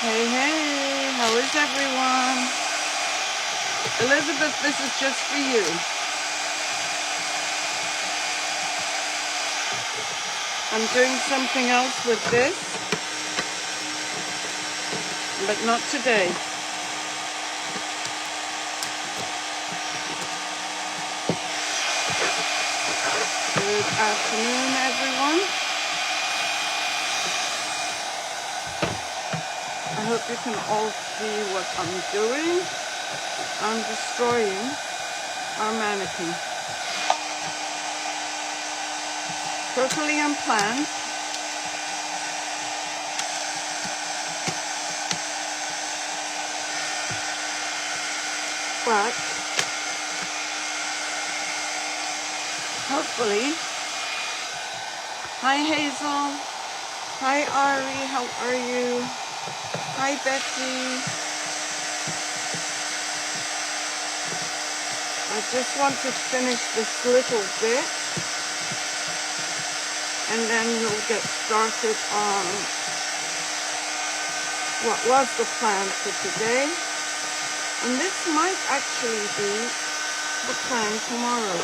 Hey, hey, how is everyone? Elizabeth, this is just for you. I'm doing something else with this, but not today. Good afternoon, everyone. I hope you can all see what I'm doing. I'm destroying our mannequin. Totally unplanned. But hopefully, hi Hazel, hi Ari, how are you? Hi Betsy. I just want to finish this little bit and then we'll get started on what was the plan for today. And this might actually be the plan tomorrow.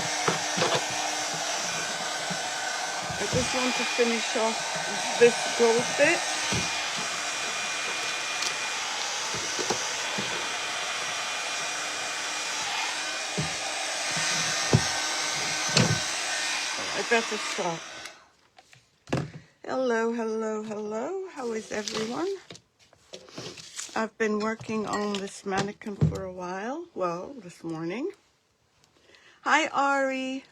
I just want to finish off this gold bit. I better stop. Hello, hello, hello. How is everyone? I've been working on this mannequin for a while. Well, this morning. Hi, Ari.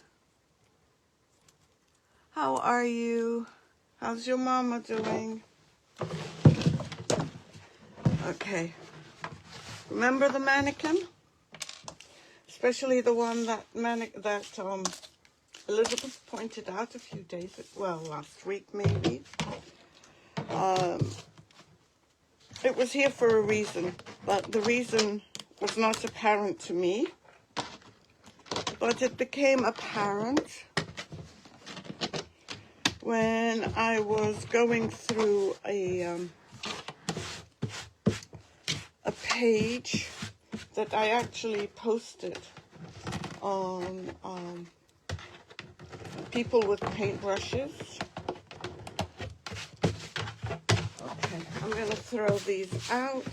How are you? How's your mama doing? Okay. Remember the mannequin? Especially the one that Elizabeth pointed out a few days ago, well, last week maybe. It was here for a reason, but the reason was not apparent to me. But it became apparent when I was going through a page that I actually posted on people with paintbrushes. Okay, I'm going to throw these out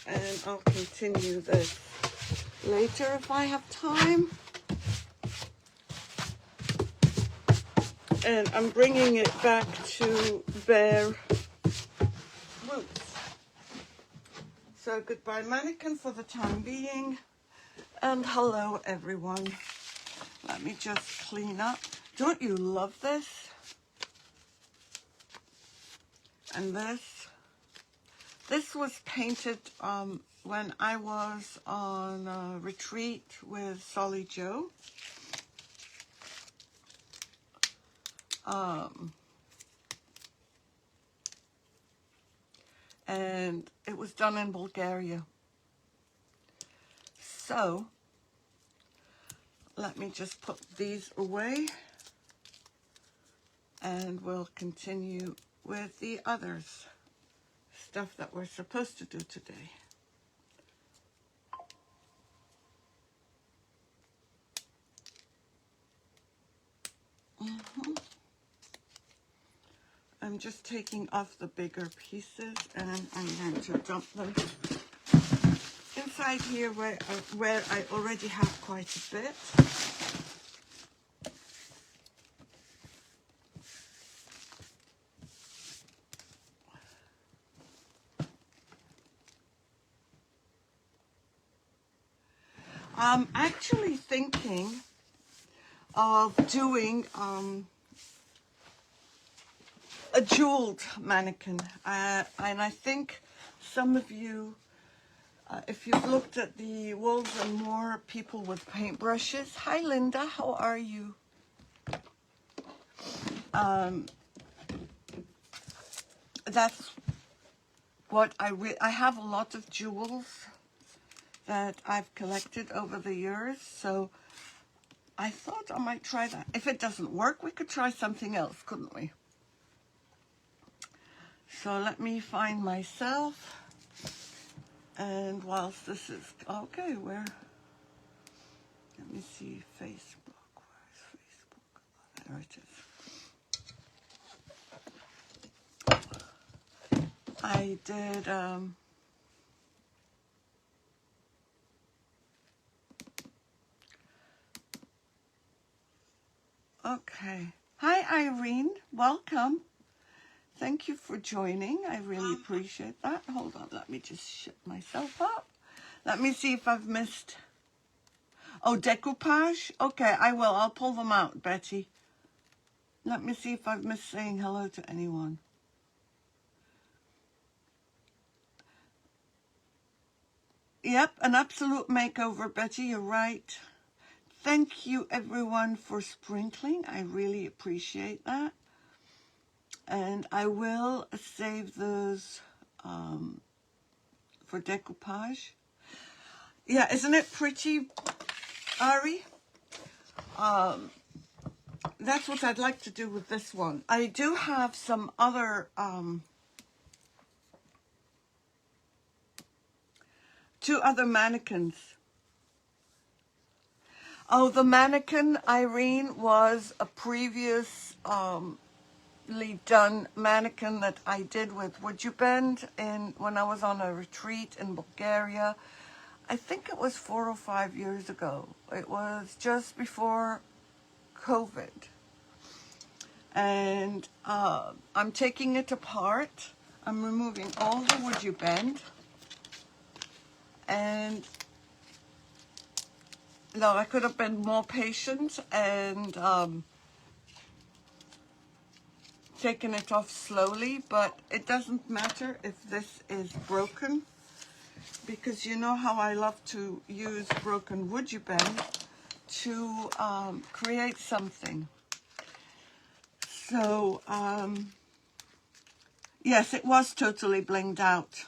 and I'll continue this later if I have time. And I'm bringing it back to bare roots. So goodbye mannequin for the time being. And hello everyone. Let me just clean up. Don't you love this? And this? This was painted when I was on a retreat with Solly Joe. And it was done in Bulgaria. So, let me just put these away and we'll continue with the others. Stuff that we're supposed to do today. I'm just taking off the bigger pieces and I'm going to dump them inside here where I already have quite a bit. I'm actually thinking of doing a jeweled mannequin, and I think some of you, if you've looked at the Walls and More people with paintbrushes, hi Linda, how are you? That's what I have a lot of jewels that I've collected over the years, so I thought I might try that. If it doesn't work, we could try something else, couldn't we? So let me find myself, and whilst this is, okay, where, let me see, Facebook, where's Facebook? There it is. I did, okay. Hi Irene, welcome. Thank you for joining. I really appreciate that. Hold on, let me just shut myself up. Let me see if I've missed. Oh, decoupage? Okay, I will. I'll pull them out, Betty. Let me see if I've missed saying hello to anyone. Yep, an absolute makeover, Betty. You're right. Thank you, everyone, for sprinkling. I really appreciate that. And I will save those for decoupage. Yeah, isn't it pretty, Ari? That's what I'd like to do with this one. I do have some other, two other mannequins. Oh, the mannequin, Irene, was a previous done mannequin that I did with Would You Bend when I was on a retreat in Bulgaria. I think it was 4 or 5 years ago. It was just before COVID. And I'm taking it apart. I'm removing all the Would You Bend. And no, I could have been more patient and taken it off slowly, but it doesn't matter if this is broken, because you know how I love to use broken Would You Bend to create something. So, yes, it was totally blinged out.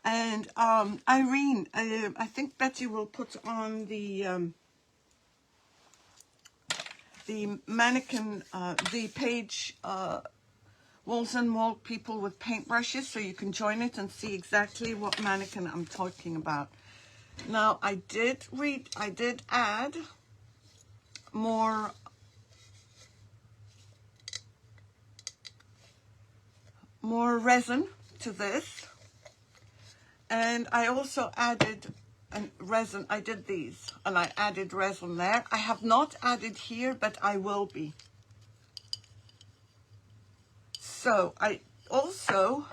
And Irene, I think Betty will put on the mannequin, the page, Walls and Wall People with Paintbrushes, so you can join it and see exactly what mannequin I'm talking about. Now, I did add more resin to this. And I also added resin. I did these, and I added resin there. I have not added here, but I will be. So I also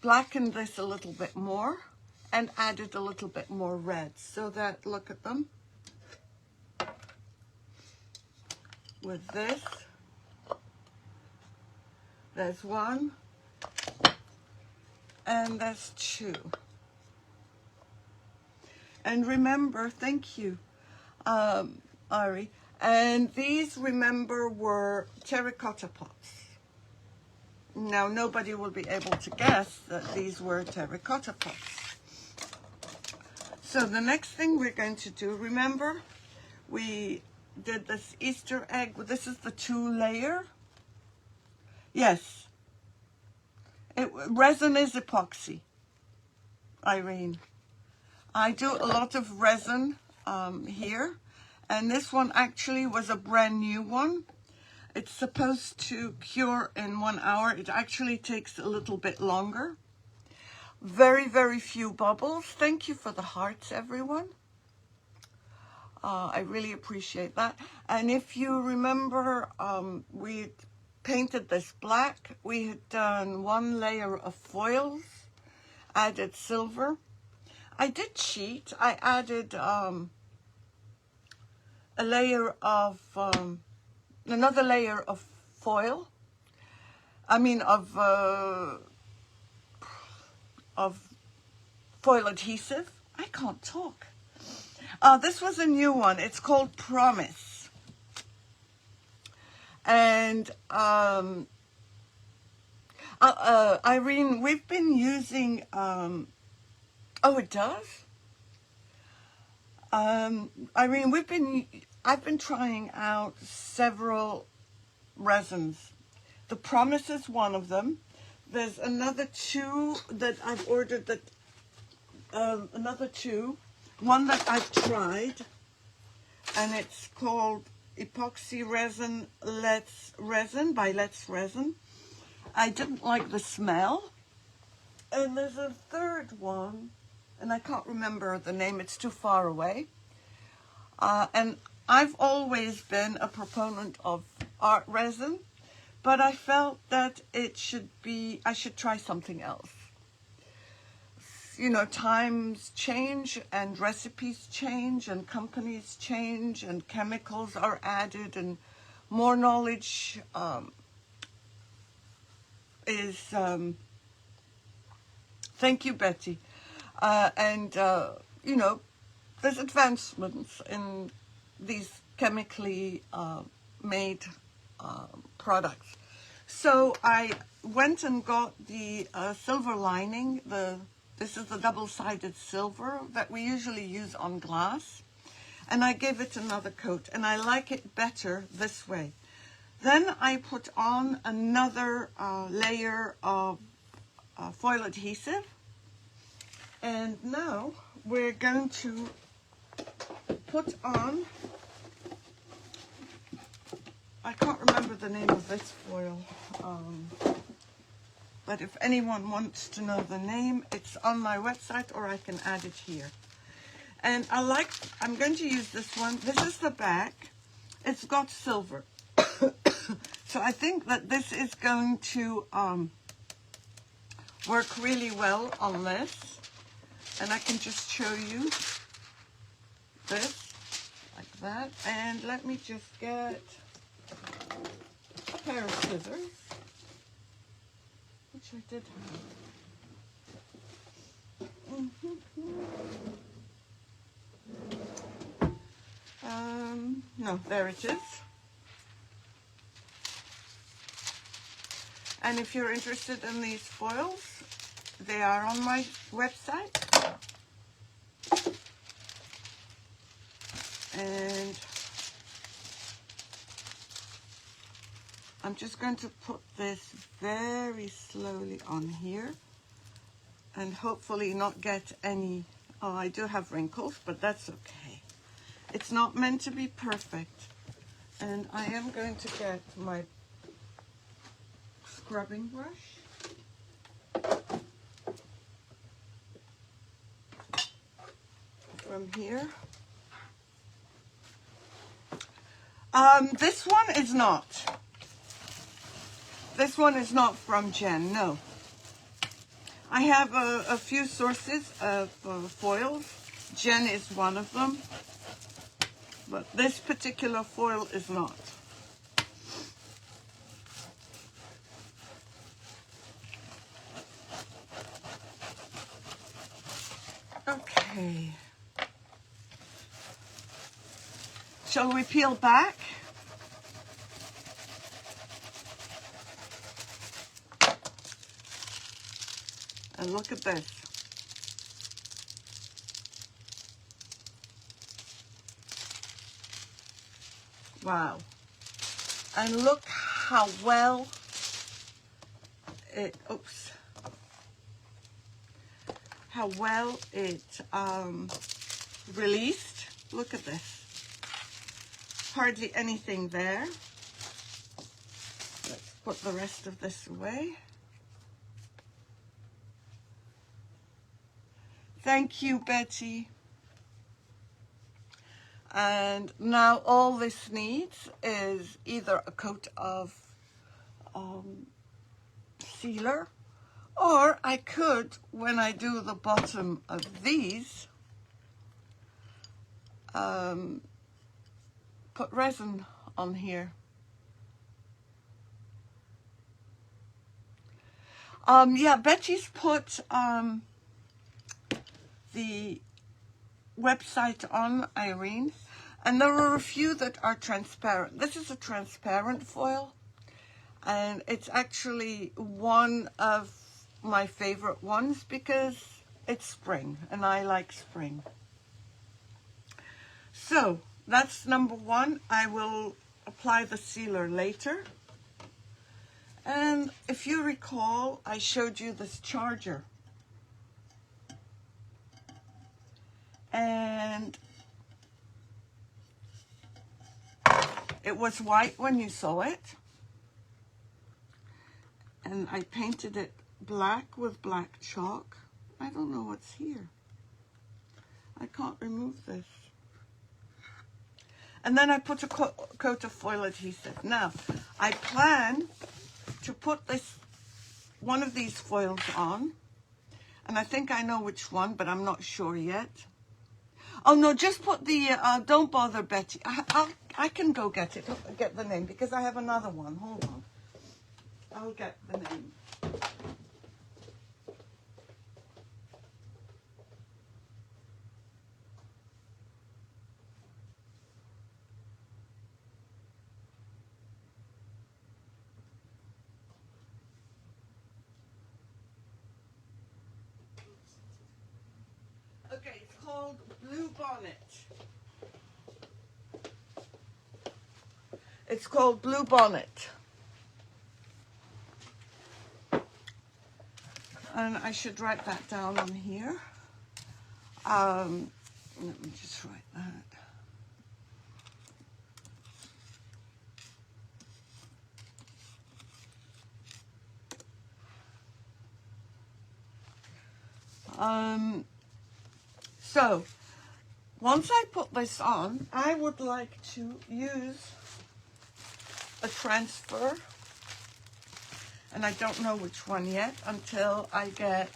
blackened this a little bit more and added a little bit more red, so that, look at them. With this, there's one, and there's two. And remember, thank you, Ari. And these, remember, were terracotta pots. Now, nobody will be able to guess that these were terracotta pots. So the next thing we're going to do, remember, we did this Easter egg. This is the 2-layer. Yes. Resin is epoxy, Irene. I do a lot of resin here, and this one actually was a brand new one. It's supposed to cure in 1 hour. It actually takes a little bit longer. Very, very few bubbles. Thank you for the hearts, everyone. I really appreciate that. And if you remember, we painted this black. We had done 1 layer of foils, added silver. I did cheat. I added a layer of, another layer of foil. I mean of foil adhesive. I can't talk. This was a new one. It's called Promise. And Irene, we've been using, oh, it does? Irene, I've been trying out several resins. The Promise is one of them. There's another 2 that I've ordered, that another 2. One that I've tried, and it's called Epoxy Resin Let's Resin by Let's Resin. I didn't like the smell. And there's a 3rd one, and I can't remember the name. It's too far away. And I've always been a proponent of art resin, but I felt that I should try something else. You know, times change and recipes change and companies change and chemicals are added and more knowledge is, thank you, Betty. You know, there's advancements in these chemically made products. So I went and got the silver lining, this is the double-sided silver that we usually use on glass. And I gave it another coat, and I like it better this way. Then I put on another layer of foil adhesive. And now we're going to put on, I can't remember the name of this foil. But if anyone wants to know the name, it's on my website, or I can add it here. And I'm going to use this one. This is the back. It's got silver. So I think that this is going to work really well on this. And I can just show you this, like that. And let me just get a pair of scissors, which I did have. No, there it is. And if you're interested in these foils, they are on my website. And I'm just going to put this very slowly on here and hopefully not get any, oh, I do have wrinkles, but that's okay. It's not meant to be perfect. And I am going to get my scrubbing brush from here. This one is not. This one is not from Jen, no. I have a few sources of foils. Jen is one of them. But this particular foil is not. Okay. Shall we peel back? And look at this. Wow. And look how well it, oops. How well it released. Look at this. Hardly anything there. Let's put the rest of this away. Thank you, Betty. And now all this needs is either a coat of sealer, or I could, when I do the bottom of these, put resin on here. Yeah, Betty's put the website on, Irene, and there are a few that are transparent. This is a transparent foil, and it's actually one of my favorite ones because it's spring and I like spring. So that's number one. I will apply the sealer later. And if you recall, I showed you this charger. And it was white when you saw it. And I painted it black with black chalk. I don't know what's here. I can't remove this. And then I put a coat of foil adhesive. Now, I plan to put this, one of these foils on. And I think I know which one, but I'm not sure yet. Oh no, just put the, don't bother Betty. I can go get it, get the name, because I have another one. Hold on. I'll get the name. Okay, it's called Blue Bonnet. It's called Blue Bonnet. And I should write that down on here. Let me just write that. So, once I put this on, I would like to use a transfer, and I don't know which one yet until I get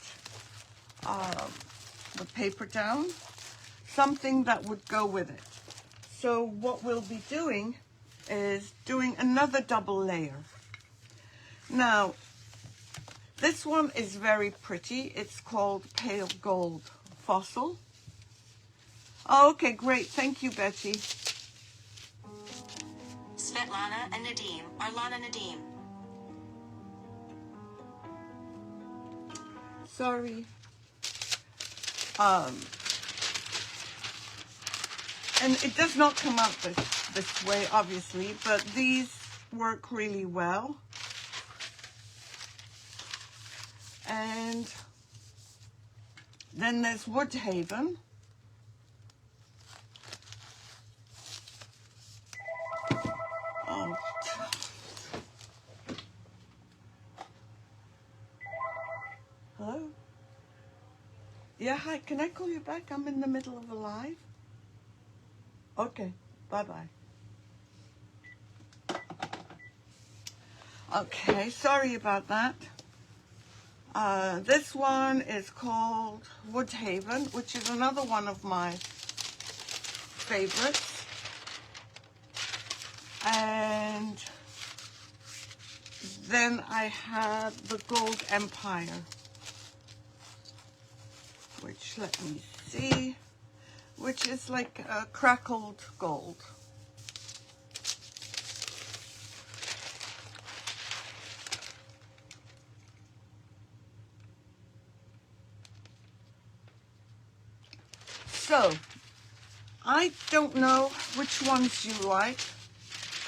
the paper down, something that would go with it. So what we'll be doing is doing another double layer. Now, this one is very pretty. It's called Pale Gold Fossil. Oh, okay, great. Thank you, Betty. Svetlana and Nadim are Lana Nadim. sorry. And it does not come out this way, obviously, but these work really well. And then there's Woodhaven. Oh. Hello? Yeah, hi, can I call you back? I'm in the middle of a live. Okay, bye-bye. Okay, sorry about that. This one is called Woodhaven, which is another one of my favorites. And then I have the Gold Empire, which, let me see, which is like crackled gold. So, I don't know which ones you like,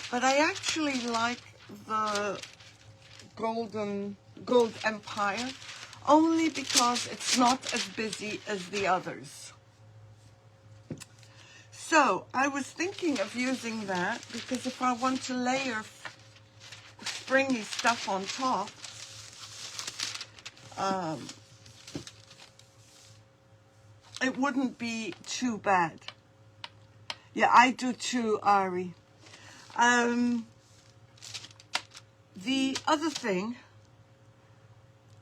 but I actually like the Gold Empire only because it's not as busy as the others. So, I was thinking of using that because if I want to layer springy stuff on top, it wouldn't be too bad. Yeah, I do too, Ari. The other thing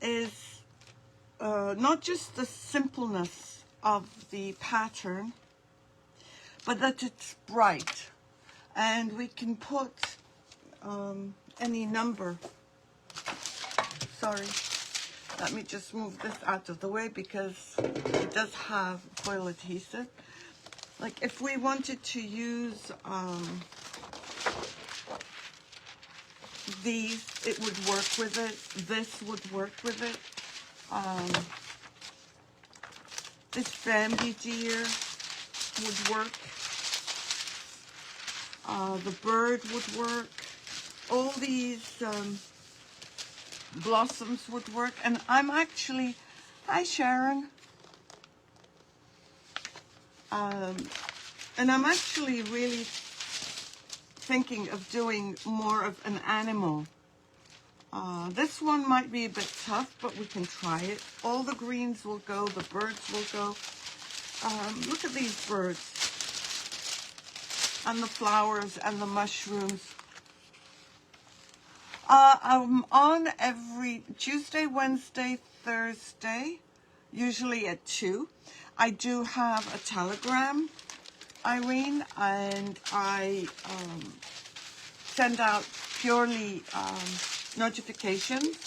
is not just the simpleness of the pattern, but that it's bright. And we can put any number. Sorry. Let me just move this out of the way because it does have foil adhesive. Like if we wanted to use these, it would work with it. This would work with it. This Bambi deer would work. The bird would work. All these blossoms would work. And I'm actually, hi Sharon. And I'm actually really thinking of doing more of an animal. This one might be a bit tough, but we can try it. All the greens will go, the birds will go. Look at these birds. And the flowers and the mushrooms. I'm on every Tuesday, Wednesday, Thursday, usually at 2. I do have a Telegram, Irene, and I send out purely notifications.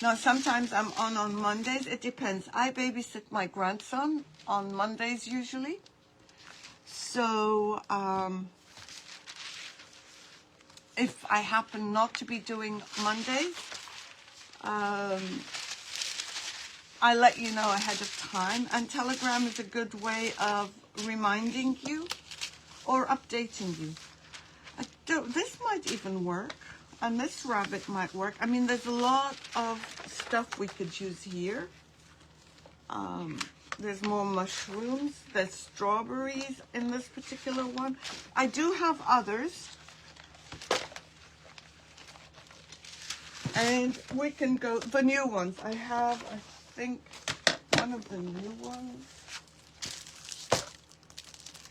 Now, sometimes I'm on Mondays. It depends. I babysit my grandson on Mondays usually. So, if I happen not to be doing Mondays, I let you know ahead of time. And Telegram is a good way of reminding you or updating you. This might even work. And this rabbit might work. I mean, there's a lot of stuff we could use here. There's more mushrooms. There's strawberries in this particular one. I do have others. And we can go, the new ones. I have, I think, one of the new ones.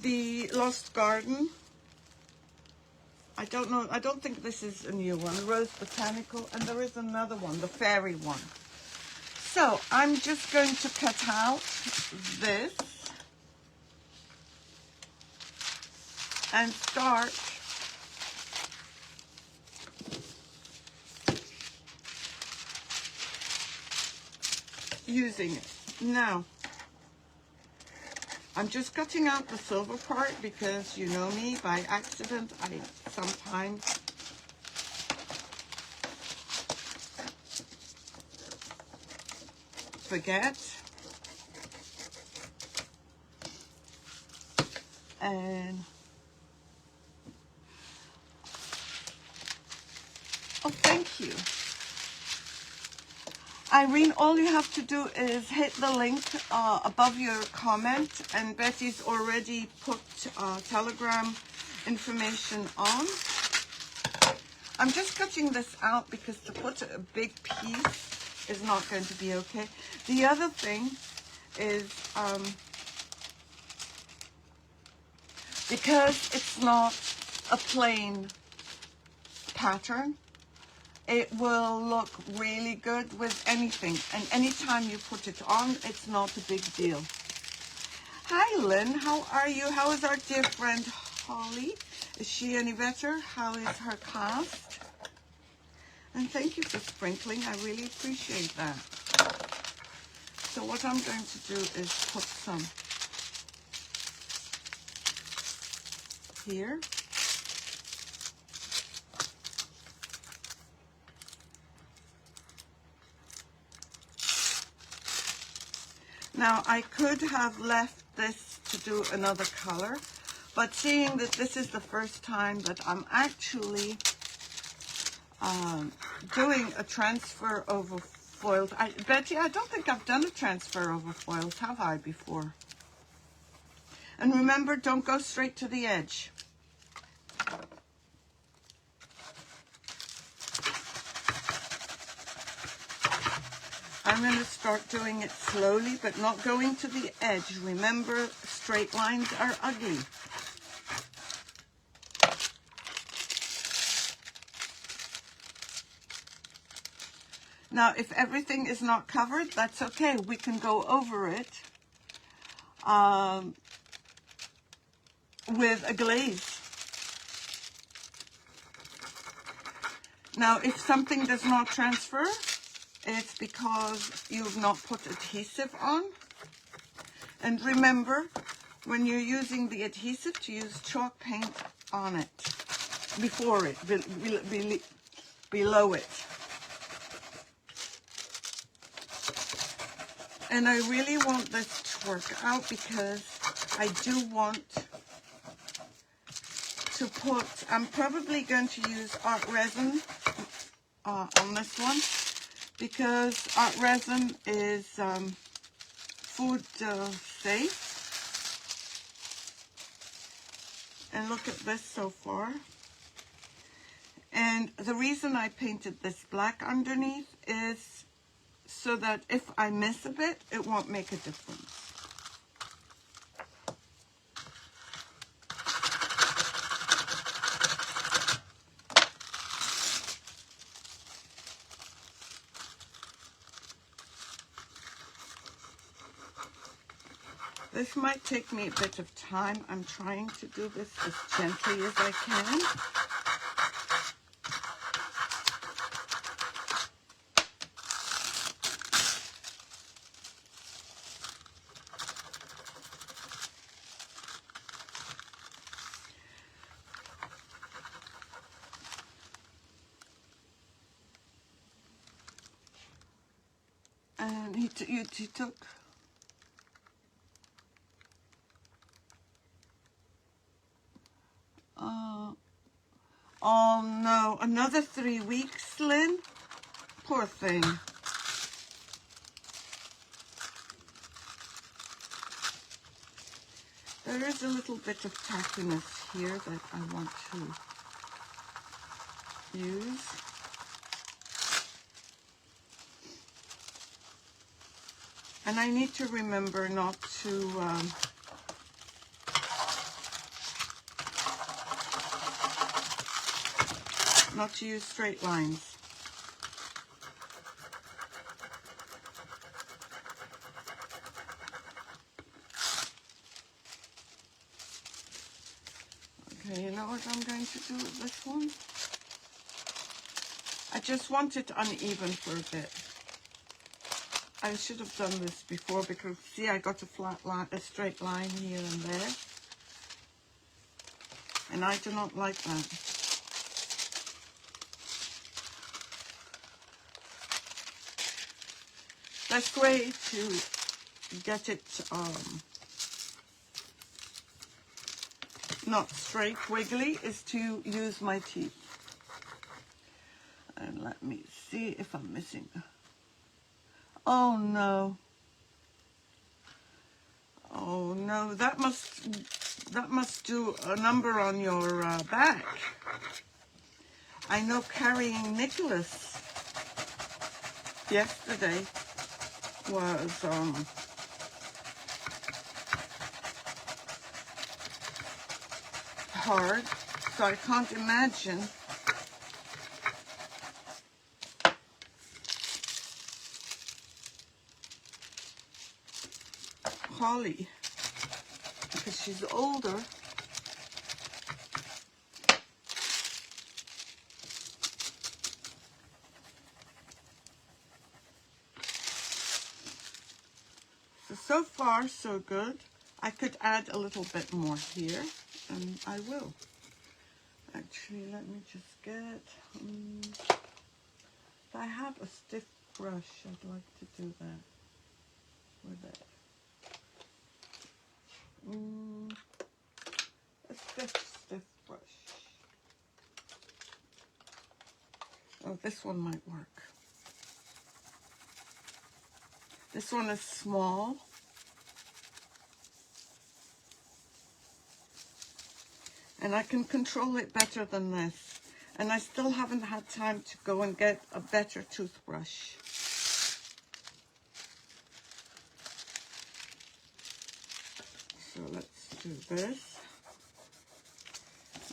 The Lost Garden. I don't know, I don't think this is a new one. Rose Botanical. And there is another one, the fairy one. So, I'm just going to cut out this. And start using it. Now, I'm just cutting out the silver part because you know me, by accident, I sometimes forget. And oh, thank you. Irene, all you have to do is hit the link above your comment, and Betty's already put Telegram information on. I'm just cutting this out because to put a big piece is not going to be okay. The other thing is because it's not a plain pattern, it will look really good with anything, and anytime you put it on, it's not a big deal. Hi Lynn, how are you? How is our dear friend Holly? Is she any better? How is her cast? And thank you for sprinkling, I really appreciate that. So what I'm going to do is put some here. Now, I could have left this to do another color, but seeing that this is the first time that I'm actually doing a transfer over foiled. Betty, I don't think I've done a transfer over foiled, have I, before? And remember, don't go straight to the edge. I'm going to start doing it slowly, but not going to the edge. Remember, straight lines are ugly. Now, if everything is not covered, that's okay. We can go over it with a glaze. Now, if something does not transfer, it's because you've not put adhesive on. And remember, when you're using the adhesive, to use chalk paint on it, before it, below it. And I really want this to work out because I do want to put, I'm probably going to use art resin on this one, because art resin is food safe. And look at this so far. And the reason I painted this black underneath is so that if I miss a bit, it won't make a difference. This might take me a bit of time. I'm trying to do this as gently as I can. And he took oh no, another 3 weeks, Lynn. Poor thing. There is a little bit of tackiness here that I want to use. And I need to remember not to use straight lines. Okay, you know what I'm going to do with this one? I just want it uneven for a bit. I should have done this before because, see, I got a flat line, a straight line here and there. And I do not like that. best way to get it not straight wiggly is to use my teeth. And let me see if I'm missing. Oh no. Oh no, that must do a number on your back. I know carrying Nicholas yesterday was hard, so I can't imagine Holly, because she's older. So far, so good. I could add a little bit more here, and I will. Actually, let me just get... if I have a stiff brush, I'd like to do that with it. A stiff brush. Oh, this one might work. This one is small. And I can control it better than this. And I still haven't had time to go and get a better toothbrush. So let's do this.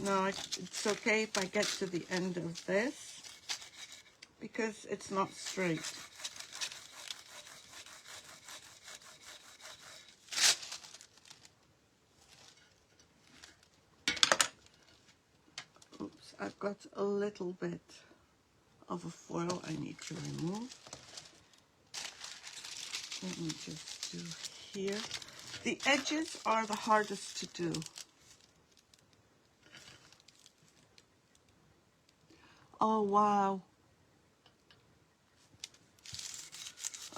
Now it's okay if I get to the end of this, because it's not straight. Oops, I've got a little bit of a foil I need to remove. Let me just do here. The edges are the hardest to do. Oh, wow.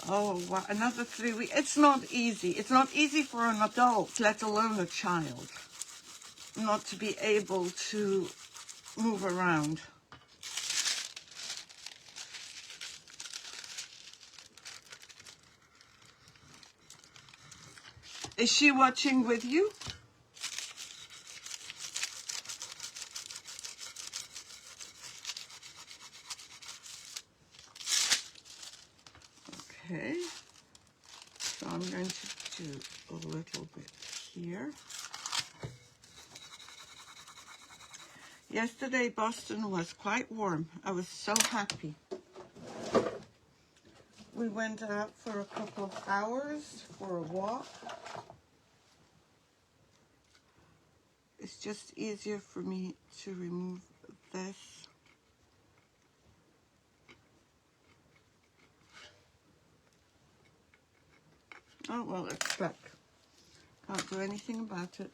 Oh, wow. Another 3 weeks. It's not easy. It's not easy for an adult, let alone a child, not to be able to move around. Is she watching with you? Okay, so I'm going to do a little bit here. Yesterday, Boston was quite warm. I was so happy. We went out for a couple of hours for a walk. It's just easier for me to remove this. Oh, well, it's stuck. Can't do anything about it.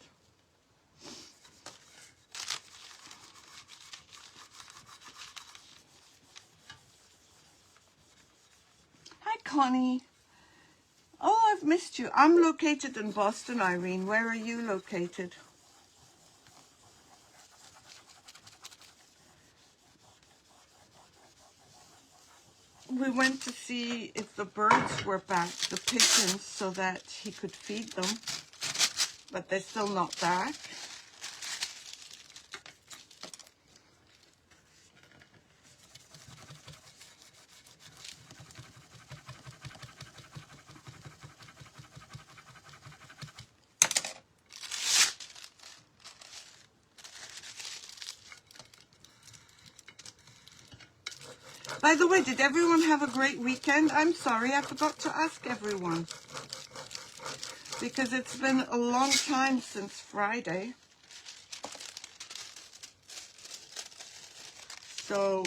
Hi, Connie. Oh, I've missed you. I'm located in Boston, Irene. Where are you located? We went to see if the birds were back, the pigeons, so that he could feed them. But they're still not back. By the way, did everyone have a great weekend? I'm sorry, I forgot to ask everyone. Because it's been a long time since Friday. So,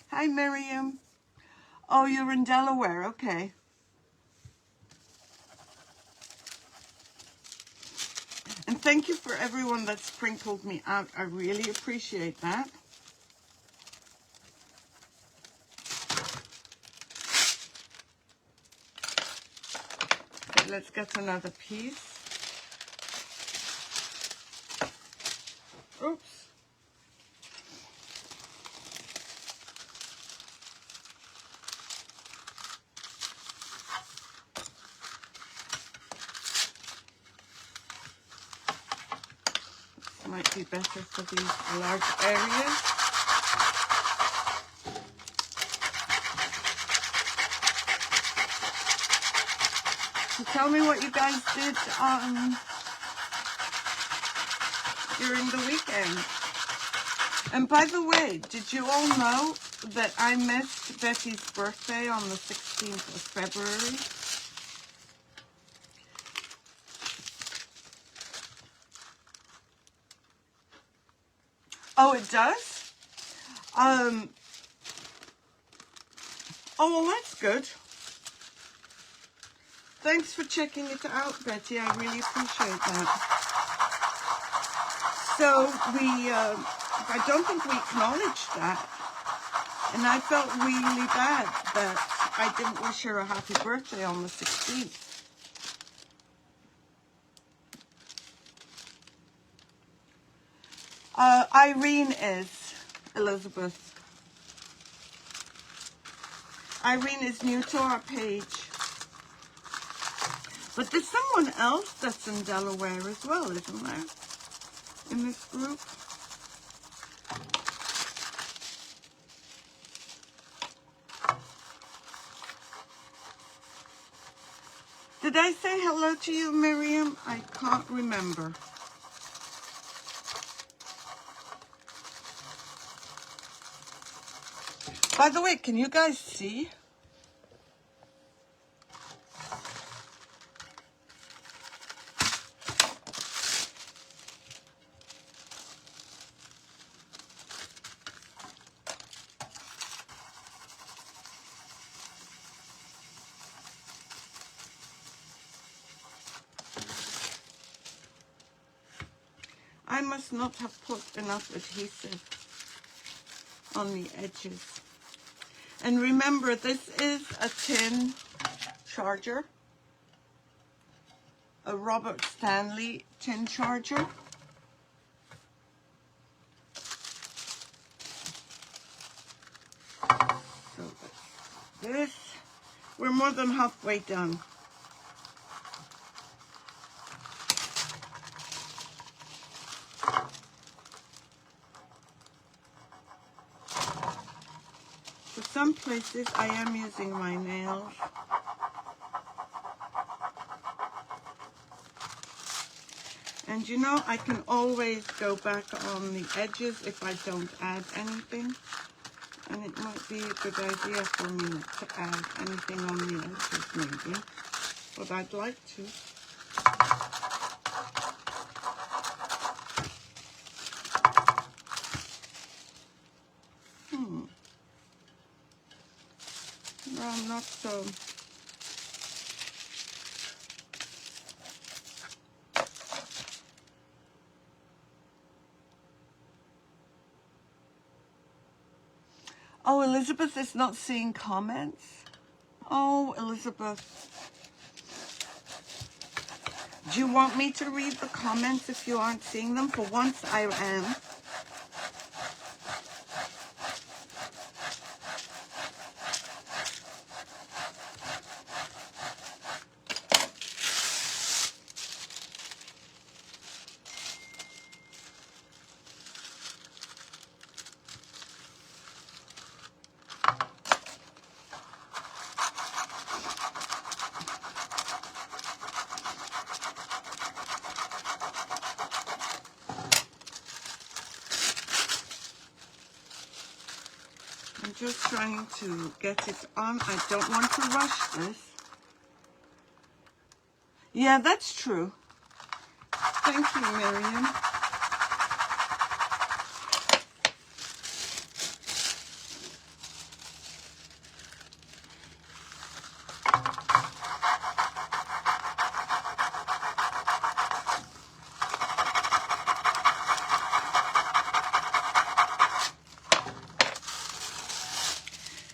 hi Miriam. Oh, you're in Delaware, okay. And thank you for everyone that sprinkled me out. I really appreciate that. Okay, let's get another piece. Oops. Might be better for these large areas. So tell me what you guys did during the weekend. And by the way, did you all know that I missed Betty's birthday on the 16th of February? Oh, it does? Oh, well, that's good. Thanks for checking it out, Betty. I really appreciate that. So I don't think we acknowledged that. And I felt really bad that I didn't wish her a happy birthday on the 16th. Irene is, Elizabeth. Irene is new to our page. But there's someone else that's in Delaware as well, isn't there? In this group. Did I say hello to you, Miriam? I can't remember. By the way, can you guys see? I must not have put enough adhesive on the edges. And remember, this is a tin charger, a Robert Stanley tin charger. So this, we're more than halfway done. For some places, I am using my nails. And you know, I can always go back on the edges if I don't add anything. And it might be a good idea for me not to add anything on the edges, maybe. But I'd like to. No, I'm not so. Oh, Elizabeth is not seeing comments. Oh, Elizabeth. Do you want me to read the comments if you aren't seeing them? For once, I am. I'm just trying to get it on. I don't want to rush this. Yeah, that's true. Thank you, Miriam.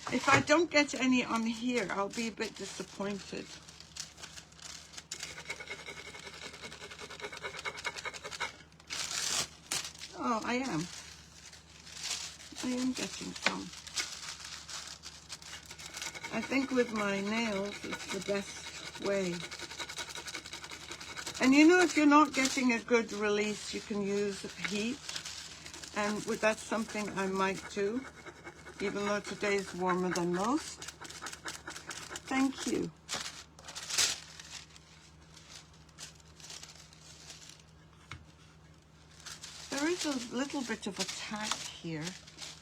If I don't get any on here, I'll be a bit disappointed. Oh, I am getting some. I think with my nails, it's the best way. And you know, if you're not getting a good release, you can use heat. And that's something I might do, even though today's warmer than most. Thank you. There is a little bit of a tack here.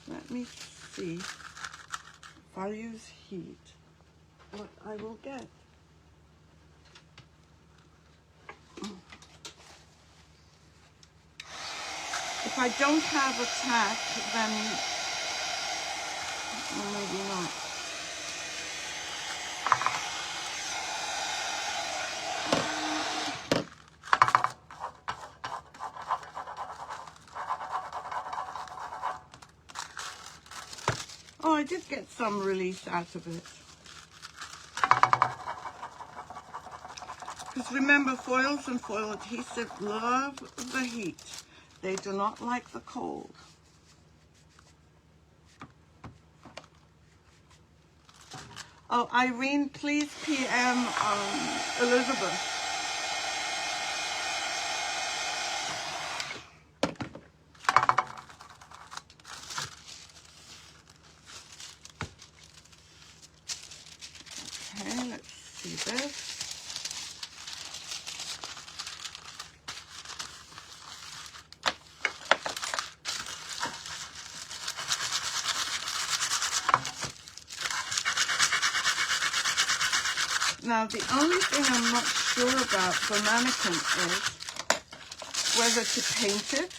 Let me see if I use heat, what I will get. If I don't have a tack, then well, maybe not. Oh, I did get some release out of it. Because remember, foils and foil adhesive love the heat. They do not like the cold. Oh, Irene, please PM Elizabeth. Okay, let's see this. Now, the only thing I'm not sure about for mannequin is whether to paint it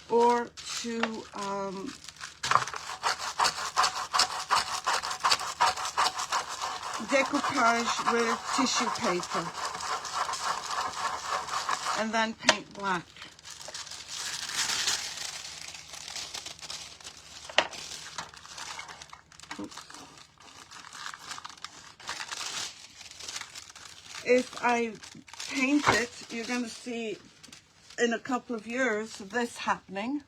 or to decoupage with tissue paper and then paint black. Oops. If I paint it, you're going to see in a couple of years this happening.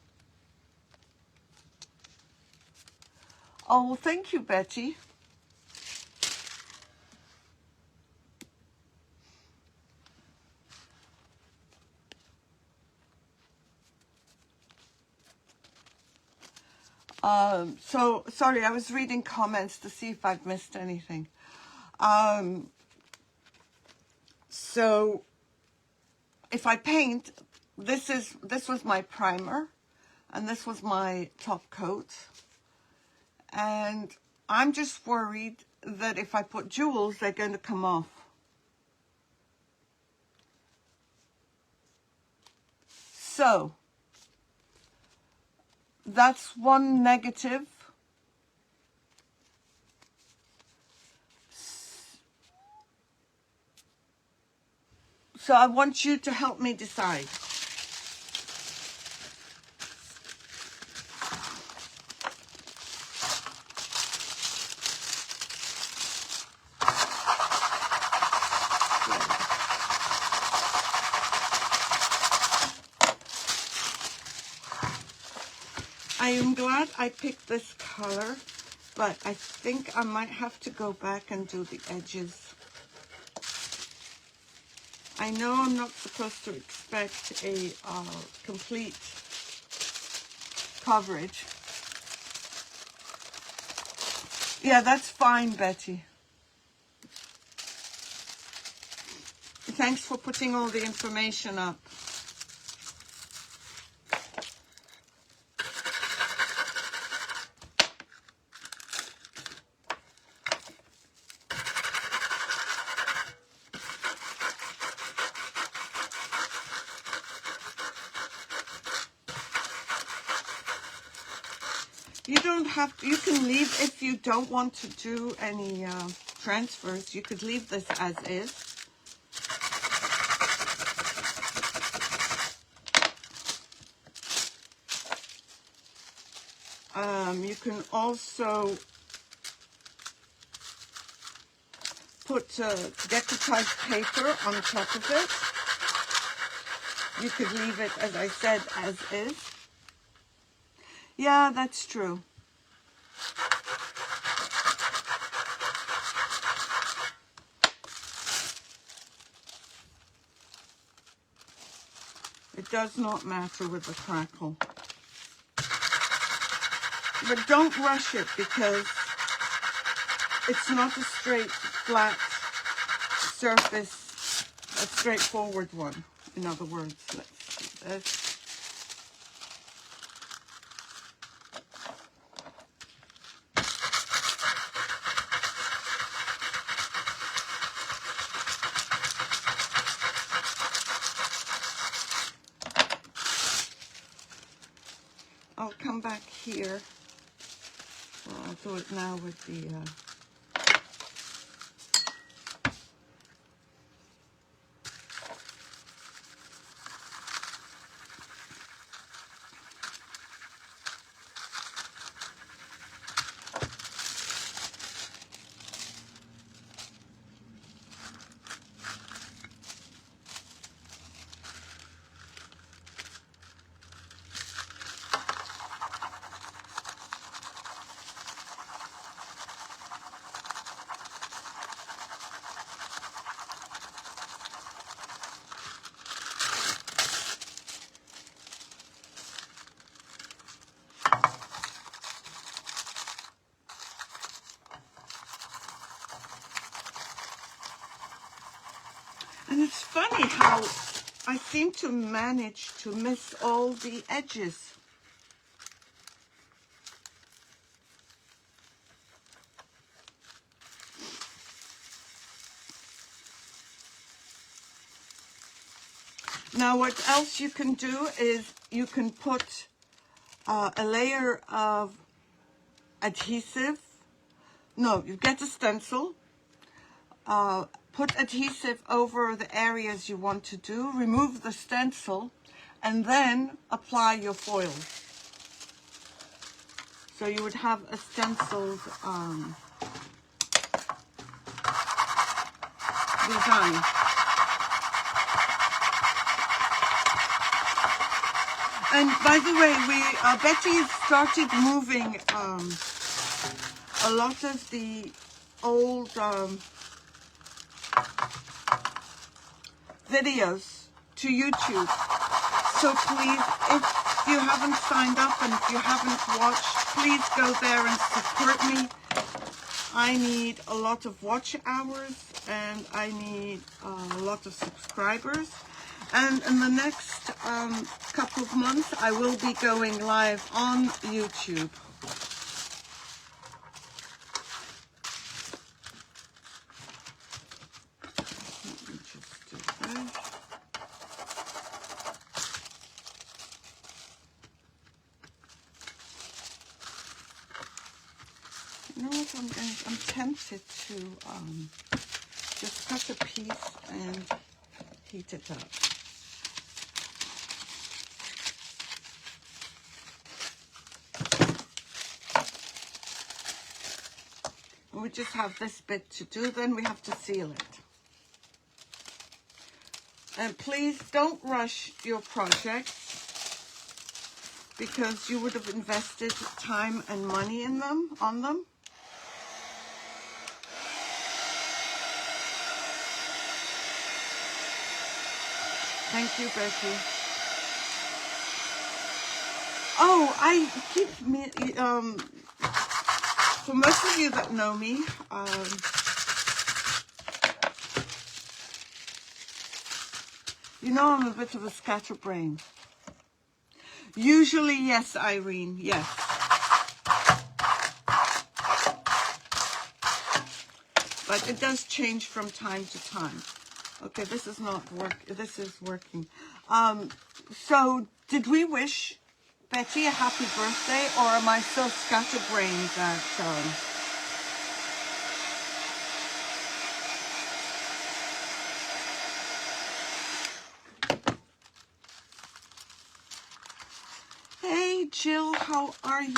Oh, well, thank you, Betty. So, sorry, I was reading comments to see if I've missed anything. So, if I paint, this was my primer, and this was my top coat. And I'm just worried that if I put jewels, they're going to come off. So, that's one negative. So I want you to help me decide. I am glad I picked this color, but I think I might have to go back and do the edges. I know I'm not supposed to expect a complete coverage. Yeah, that's fine, Betty. Thanks for putting all the information up. You don't have to, you can leave, if you don't want to do any transfers, you could leave this as is. You can also put decorative paper on top of it. You could leave it, as I said, as is. Yeah, that's true. It does not matter with the crackle. But don't rush it because it's not a straight, flat surface, a straightforward one. In other words, let's do this. I'll come back here. Well, I'll do it now with the And it's funny how I seem to manage to miss all the edges. Now what else you can do is you can put a layer of adhesive. No, you get a stencil. Put adhesive over the areas you want to do, remove the stencil, and then apply your foil. So you would have a stenciled design. And by the way, Betty started moving a lot of the old videos to YouTube. So please, if you haven't signed up and if you haven't watched, please go there and support me. I need a lot of watch hours and I need a lot of subscribers. And in the next couple of months, I will be going live on YouTube. Let me just do that. You know what I'm going to, I'm tempted to just cut a piece and heat it up. We just have this bit to do, then we have to seal it. And please don't rush your projects because you would have invested time and money in them, on them. Thank you, Becky. Oh, I keep for most of you that know me, you know I'm a bit of a scatterbrain. Usually, yes, Irene, yes. But it does change from time to time. Okay, this is not this is working. So did we wish Betty a happy birthday, or am I so scatterbrained that hey Jill. How are you?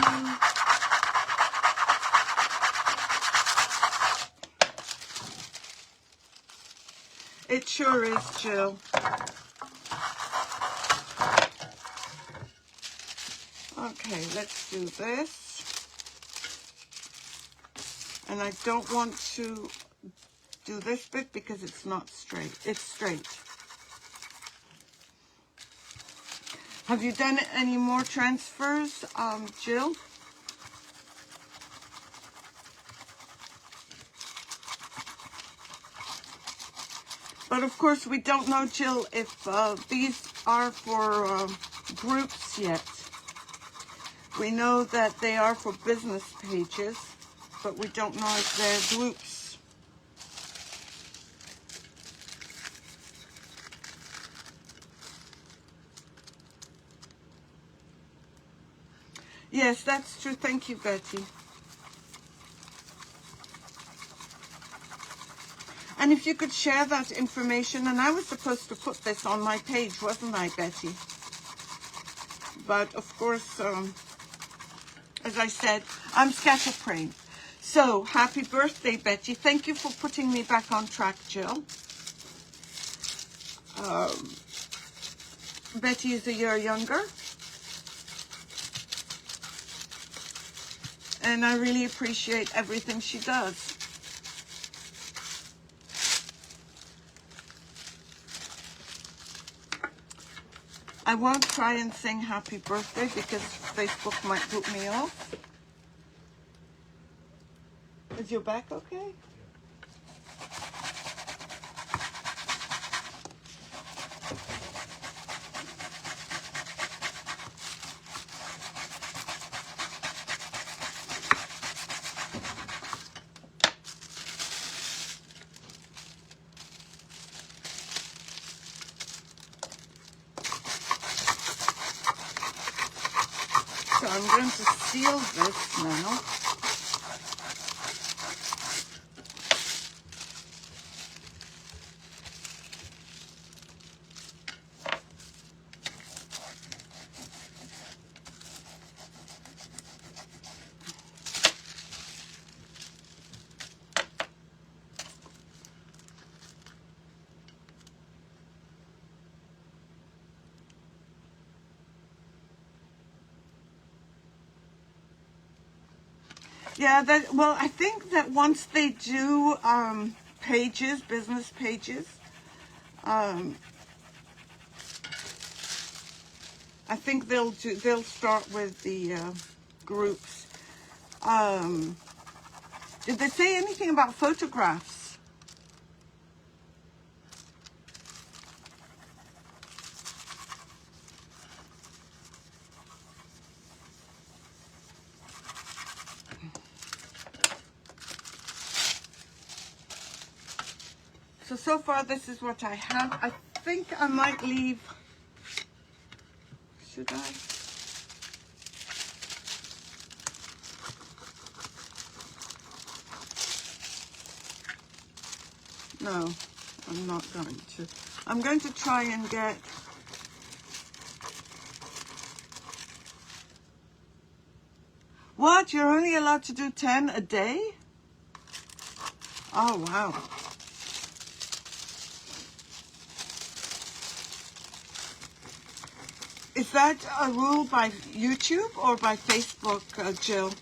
It sure is, Jill. Okay, let's do this. And I don't want to do this bit because it's not straight. It's straight. Have you done any more transfers, Jill? But of course, we don't know, Jill, if these are for groups yet. We know that they are for business pages, but we don't know if they're groups. Yes, that's true. Thank you, Betty. And if you could share that information, and I was supposed to put this on my page, wasn't I, Betty? But of course, as I said, I'm scatterbrained. So, happy birthday, Betty. Thank you for putting me back on track, Jill. Betty is a year younger. And I really appreciate everything she does. I won't try and sing happy birthday because Facebook might boot me off. Is your back okay? So I'm going to seal this now. Yeah, well, I think that once they do pages, business pages, I think they'll start with the groups. Did they say anything about photographs? So far this is what I have. I think I might leave, should I? No, I'm not going to. I'm going to try and get, what? You're only allowed to do 10 a day? Oh, wow. Is that a rule by YouTube or by Facebook, Jill?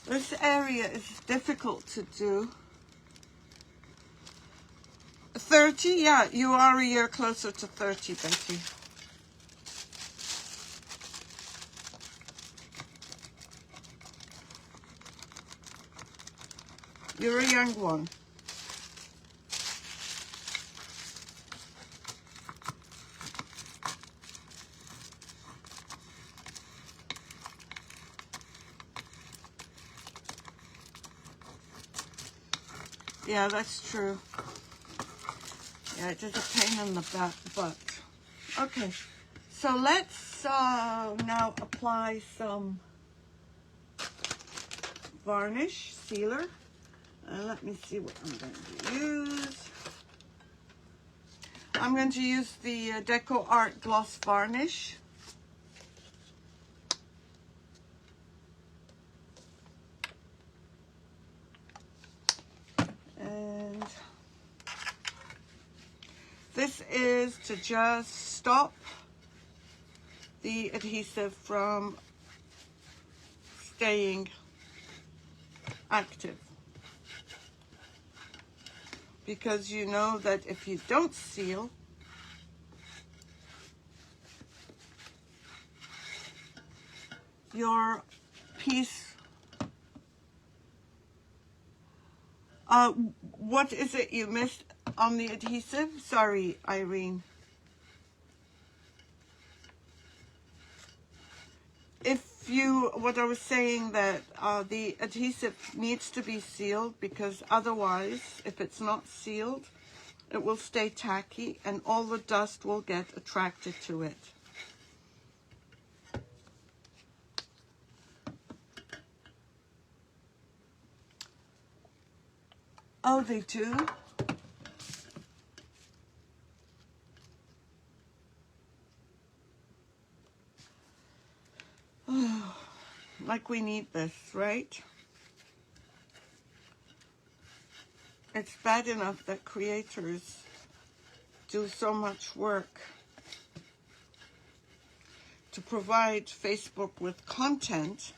This area is difficult to do. 30? Yeah, you are a year closer to 30, Betty. You're a young one. Yeah, that's true. Yeah, it is a pain in the butt. Okay, So let's now apply some varnish sealer. Let me see what I'm going to use. I'm going to use the Decor Art Gloss Varnish. And this is to just stop the adhesive from staying active. Because you know that if you don't seal, your piece, what is it you missed on the adhesive? Sorry, Irene. What I was saying that the adhesive needs to be sealed, because otherwise, if it's not sealed, it will stay tacky and all the dust will get attracted to it. Oh, they do? Oh, like we need this, right? It's bad enough that creators do so much work to provide Facebook with content,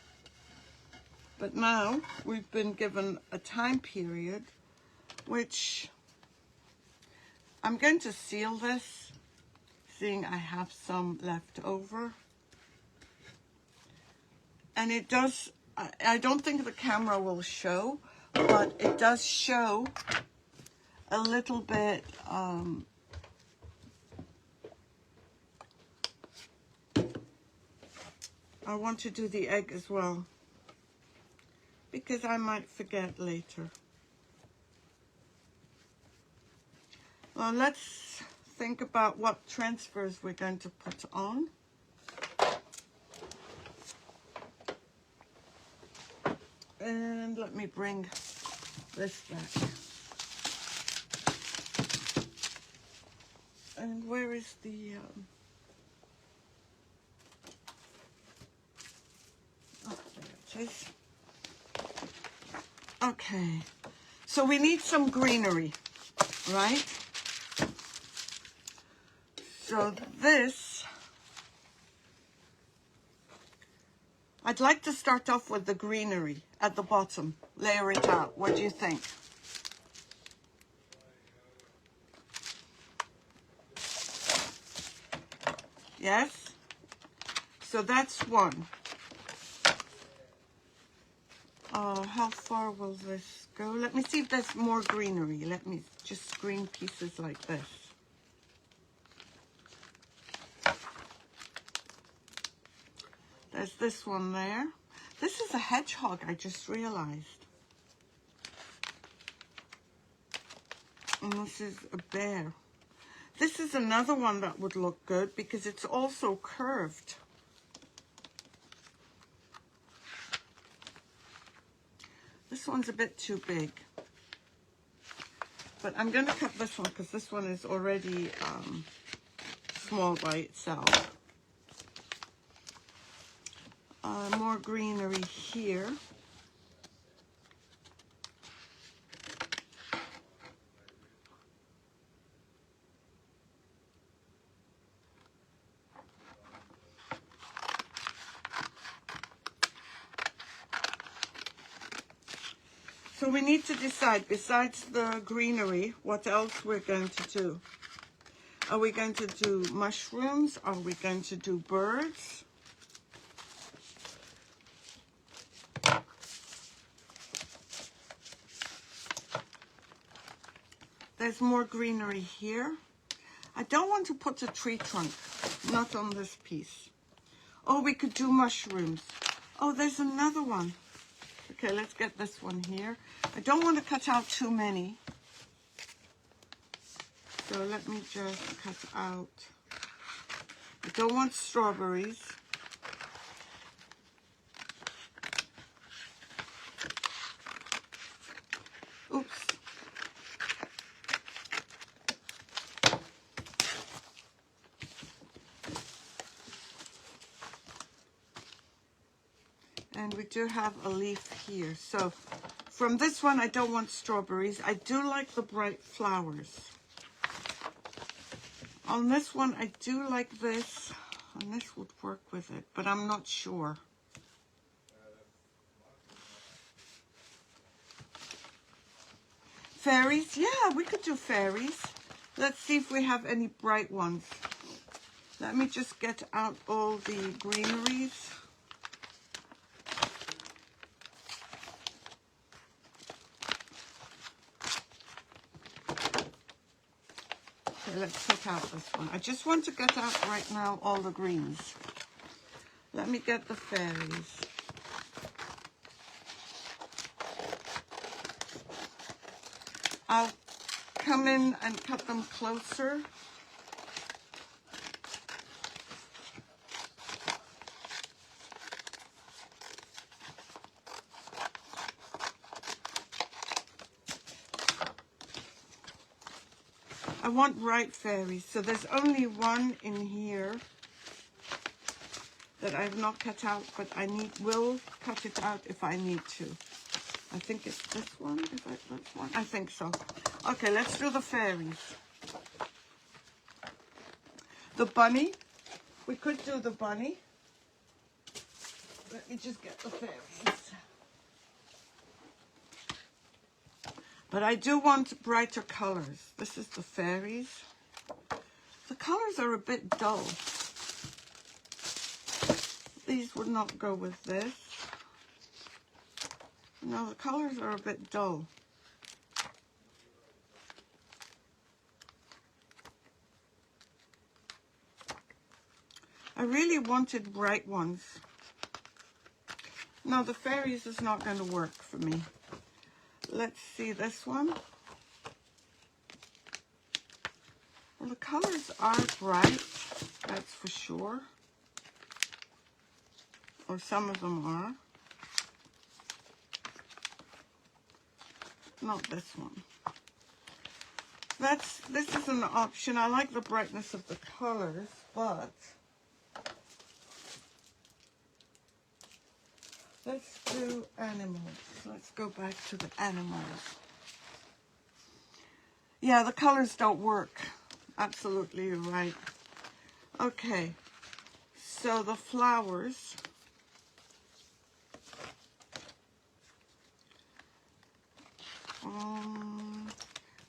but now we've been given a time period which I'm going to seal this, seeing I have some left over. And it does, I don't think the camera will show, but it does show a little bit, I want to do the egg as well, because I might forget later. Well, let's think about what transfers we're going to put on. And let me bring this back. And where is the... oh, there it is. Okay. So we need some greenery, right? So this... I'd like to start off with the greenery at the bottom. Layer it out. What do you think? Yes? So that's one. How far will this go? Let me see if there's more greenery. Let me just screen pieces like this. There's this one there. This is a hedgehog, I just realized. And this is a bear. This is another one that would look good because it's also curved. This one's a bit too big. But I'm going to cut this one because this one is already small by itself. More greenery here. So we need to decide, besides the greenery, what else we're going to do. Are we going to do mushrooms? Are we going to do birds? There's more greenery here. I don't want to put a tree trunk, not on this piece. Oh, we could do mushrooms. Oh, there's another one. Okay, let's get this one here. I don't want to cut out too many. So let me just cut out I don't want strawberries. Oops. And we do have a leaf here. So from this one, I don't want strawberries. I do like the bright flowers. On this one, I do like this. And this would work with it, but I'm not sure. Fairies? Yeah, we could do fairies. Let's see if we have any bright ones. Let me just get out all the greeneries. Okay, let's take out this one. I just want to get out right now all the greens. Let me get the fairies. I'll come in and cut them closer. I want bright fairies, so there's only one in here that I've not cut out, but will cut it out if I need to. I think it's this one. Is that this one? I think so. Okay, let's do the fairies. The bunny. We could do the bunny. Let me just get the fairies. But I do want brighter colors. This is the fairies. The colors are a bit dull. These would not go with this. No, the colors are a bit dull. I really wanted bright ones. No, the fairies is not going to work for me. Let's see this one. Well, the colors are bright, that's for sure. Or some of them are. Not this one. This is an option. I like the brightness of the colors, but let's do animals. Let's go back to the animals. Yeah, the colors don't work. Absolutely, you're right. Okay, so the flowers.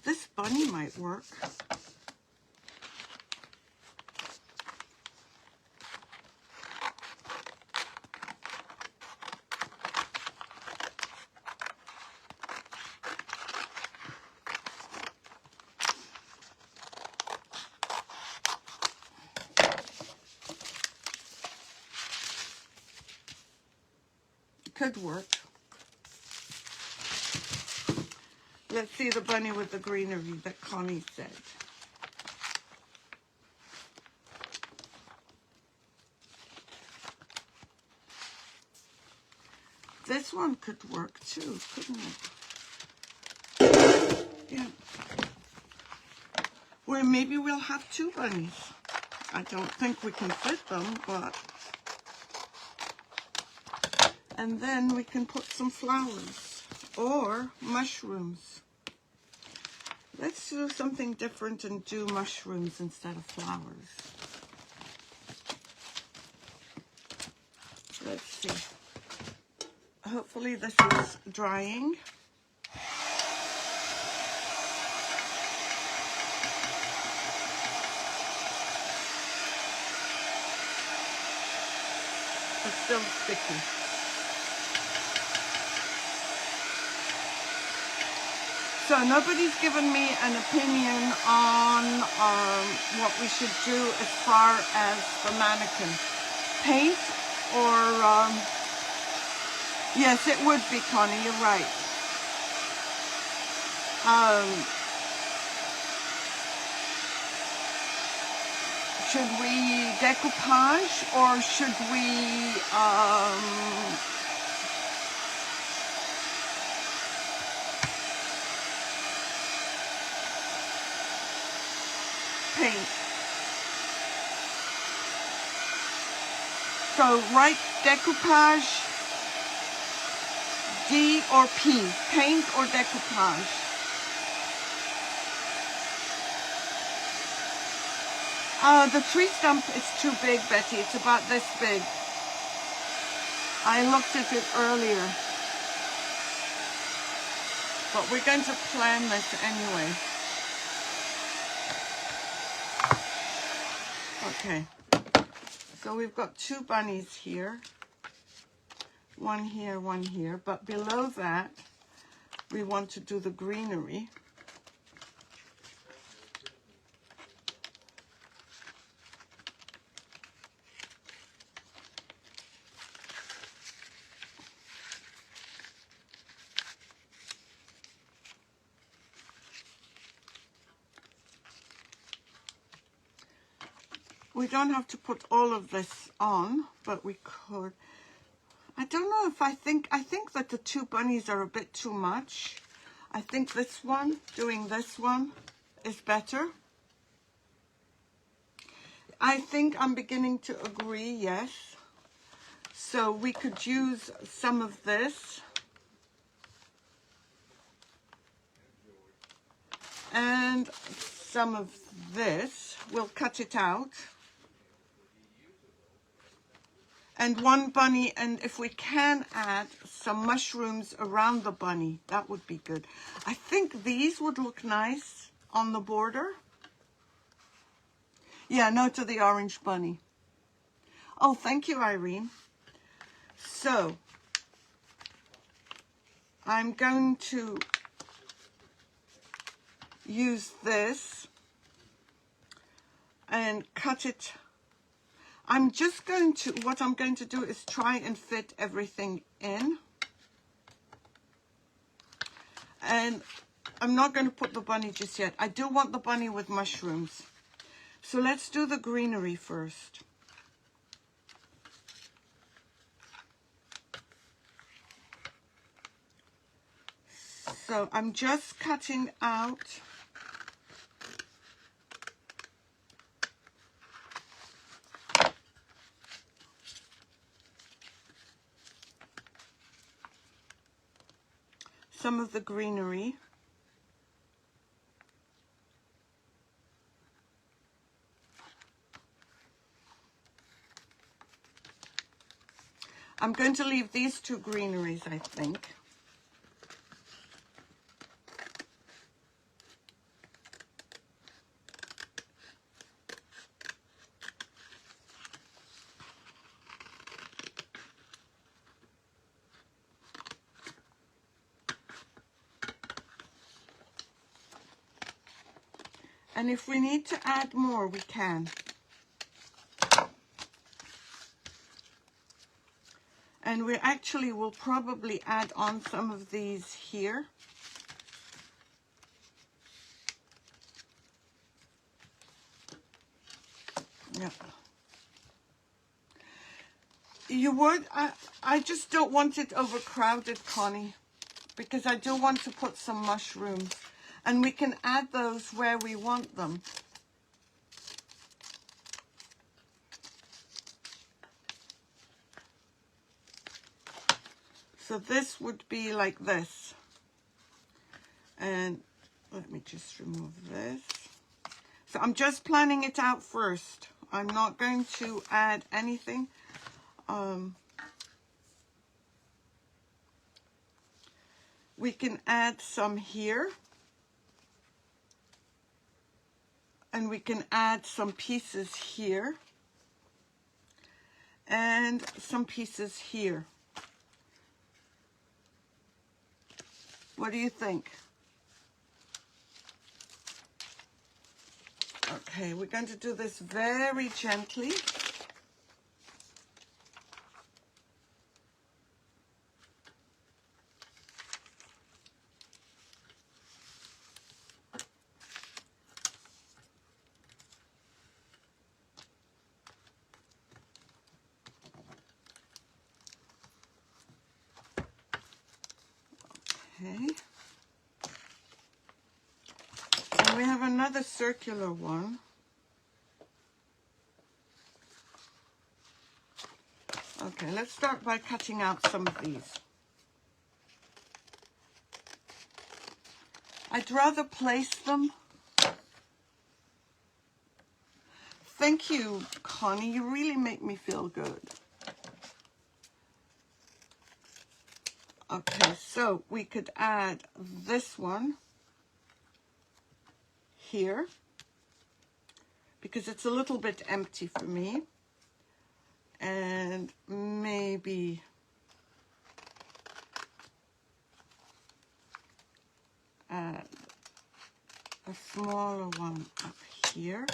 This bunny might work. Could work. Let's see the bunny with the greenery that Connie said. This one could work too, couldn't it? Yeah. Well, maybe we'll have two bunnies. I don't think we can fit them, but... And then we can put some flowers or mushrooms. Let's do something different and do mushrooms instead of flowers. Let's see. Hopefully this is drying. It's still sticky. So nobody's given me an opinion on what we should do as far as the mannequin. Paint or, yes, it would be, Connie, you're right. should we decoupage or should we paint? So write decoupage, D or P, paint or decoupage. The tree stump is too big, Betty. It's about this big. I looked at it earlier. But we're going to plan this anyway. Okay. So we've got two bunnies here. One here, one here. But below that, we want to do the greenery. We don't have to put all of this on, but we could. I don't know if I think that the two bunnies are a bit too much. I think this one, doing this one, is better. I think I'm beginning to agree, yes. So we could use some of this. And some of this. We'll cut it out. And one bunny, and if we can add some mushrooms around the bunny, that would be good. I think these would look nice on the border. Yeah, no to the orange bunny. Oh, thank you, Irene. So, I'm going to use this and cut it. I'm just going to, what I'm going to do is try and fit everything in. And I'm not going to put the bunny just yet. I do want the bunny with mushrooms. So let's do the greenery first. So I'm just cutting out some of the greenery. I'm going to leave these two greeneries, I think. And if we need to add more, we can. And we actually will probably add on some of these here. Yep. You would, I just don't want it overcrowded, Connie, because I do want to put some mushrooms. And we can add those where we want them. So this would be like this. And let me just remove this. So I'm just planning it out first. I'm not going to add anything. We can add some here. And we can add some pieces here. And some pieces here. What do you think? Okay, we're going to do this very gently. Okay. And we have another circular one. Okay, let's start by cutting out some of these. I'd rather place them. Thank you, Connie. You really make me feel good. Okay, so we could add this one here because it's a little bit empty for me. And maybe add a smaller one up here.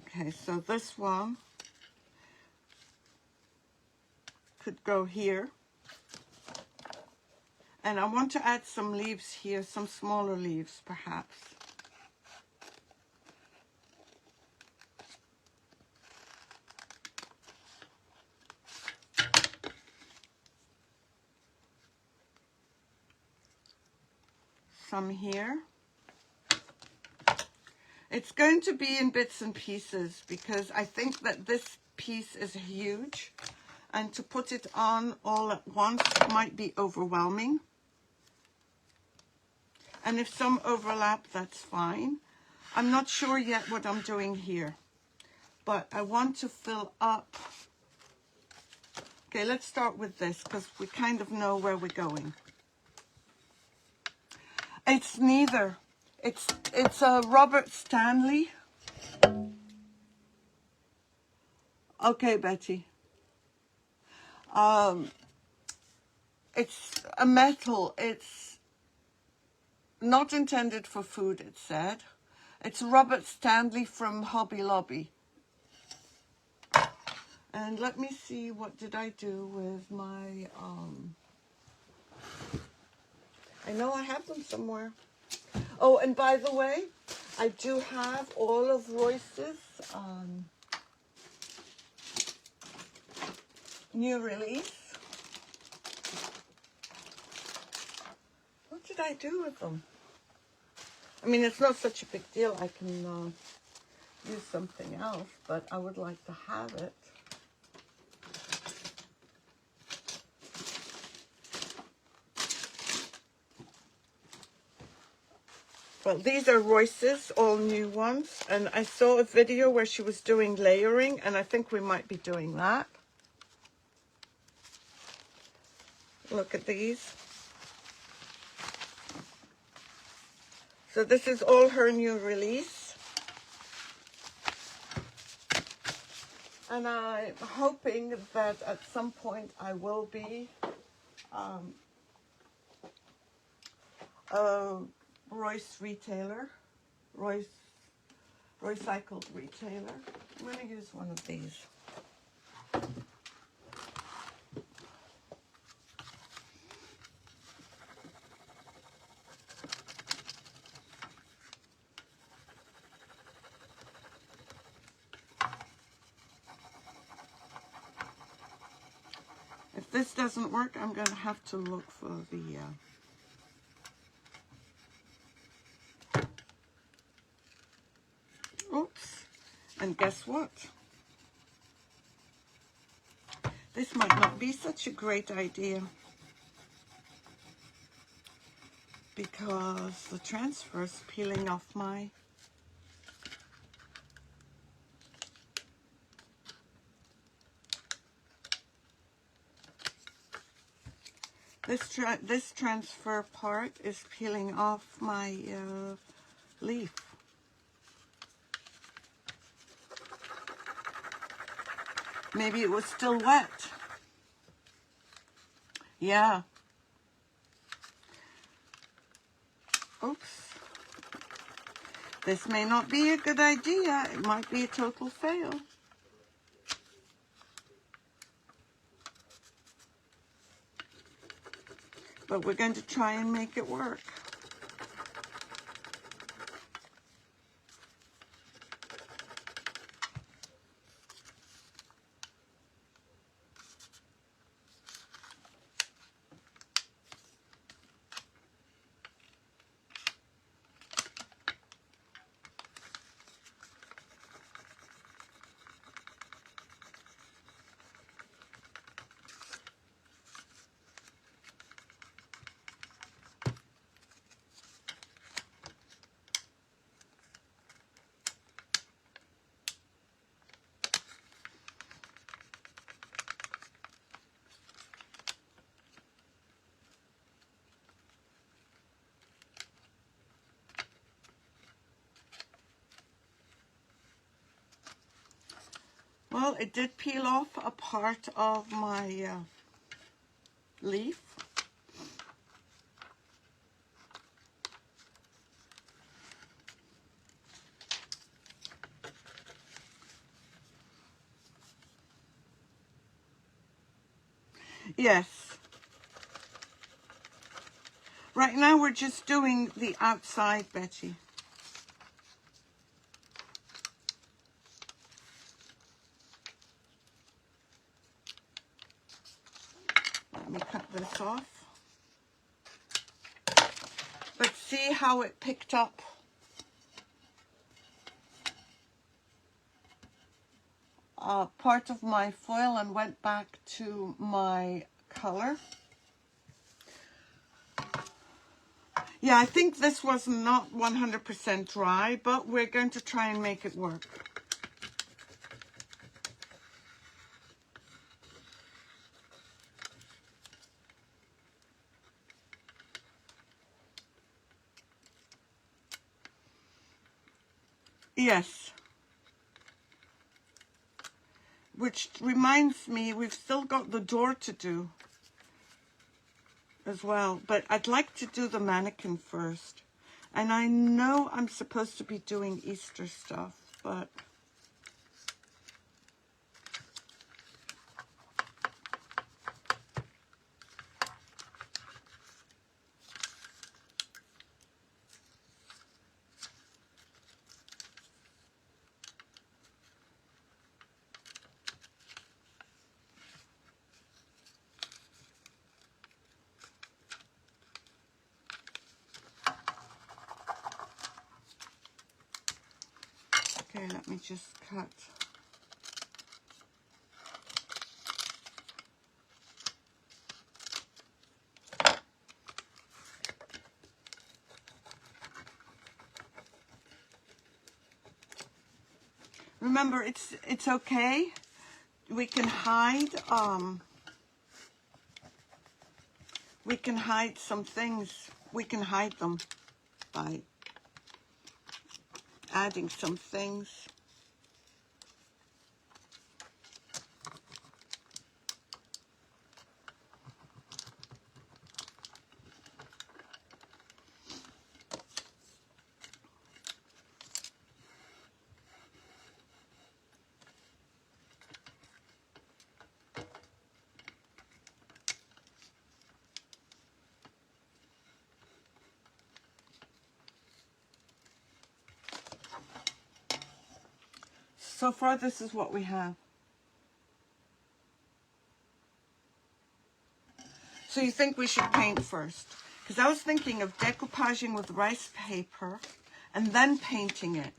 Okay, so this one could go here. And I want to add some leaves here, some smaller leaves perhaps. Some here. It's going to be in bits and pieces because I think that this piece is huge and to put it on all at once might be overwhelming. And if some overlap, that's fine. I'm not sure yet what I'm doing here, but I want to fill up. Okay, let's start with this because we kind of know where we're going. It's neither. It's a Robert Stanley. Okay, Betty. It's a metal. It's not intended for food, it said. It's Robert Stanley from Hobby Lobby. And let me see, what did I do with my, I know I have them somewhere. Oh, and by the way, I do have all of Royce's new release. What did I do with them? I mean, it's not such a big deal. I can use something else, but I would like to have it. Well, these are Royce's, all new ones, and I saw a video where she was doing layering, and I think we might be doing that. Look at these. So this is all her new release. And I'm hoping that at some point I will be a Royce retailer, recycled retailer. I'm going to use one of these. If this doesn't work, I'm going to have to look for the oops. And guess what? This might not be such a great idea because the transfer is peeling off my this transfer part is peeling off my leaf. Maybe it was still wet. Yeah. Oops. This may not be a good idea. It might be a total fail. But we're going to try and make it work. Well, it did peel off a part of my leaf. Yes. Right now we're just doing the outside, Betty. Let me cut this off. But see how it picked up part of my foil and went back to my color. Yeah, I think this was not 100% dry, but we're going to try and make it work. Yes. Which reminds me, we've still got the door to do as well, but I'd like to do the mannequin first. And I know I'm supposed to be doing Easter stuff, but okay, let me just cut. Remember, it's okay. We can hide some things. We can hide them by adding some things. So far, this is what we have. So you think we should paint first? Because I was thinking of decoupaging with rice paper and then painting it.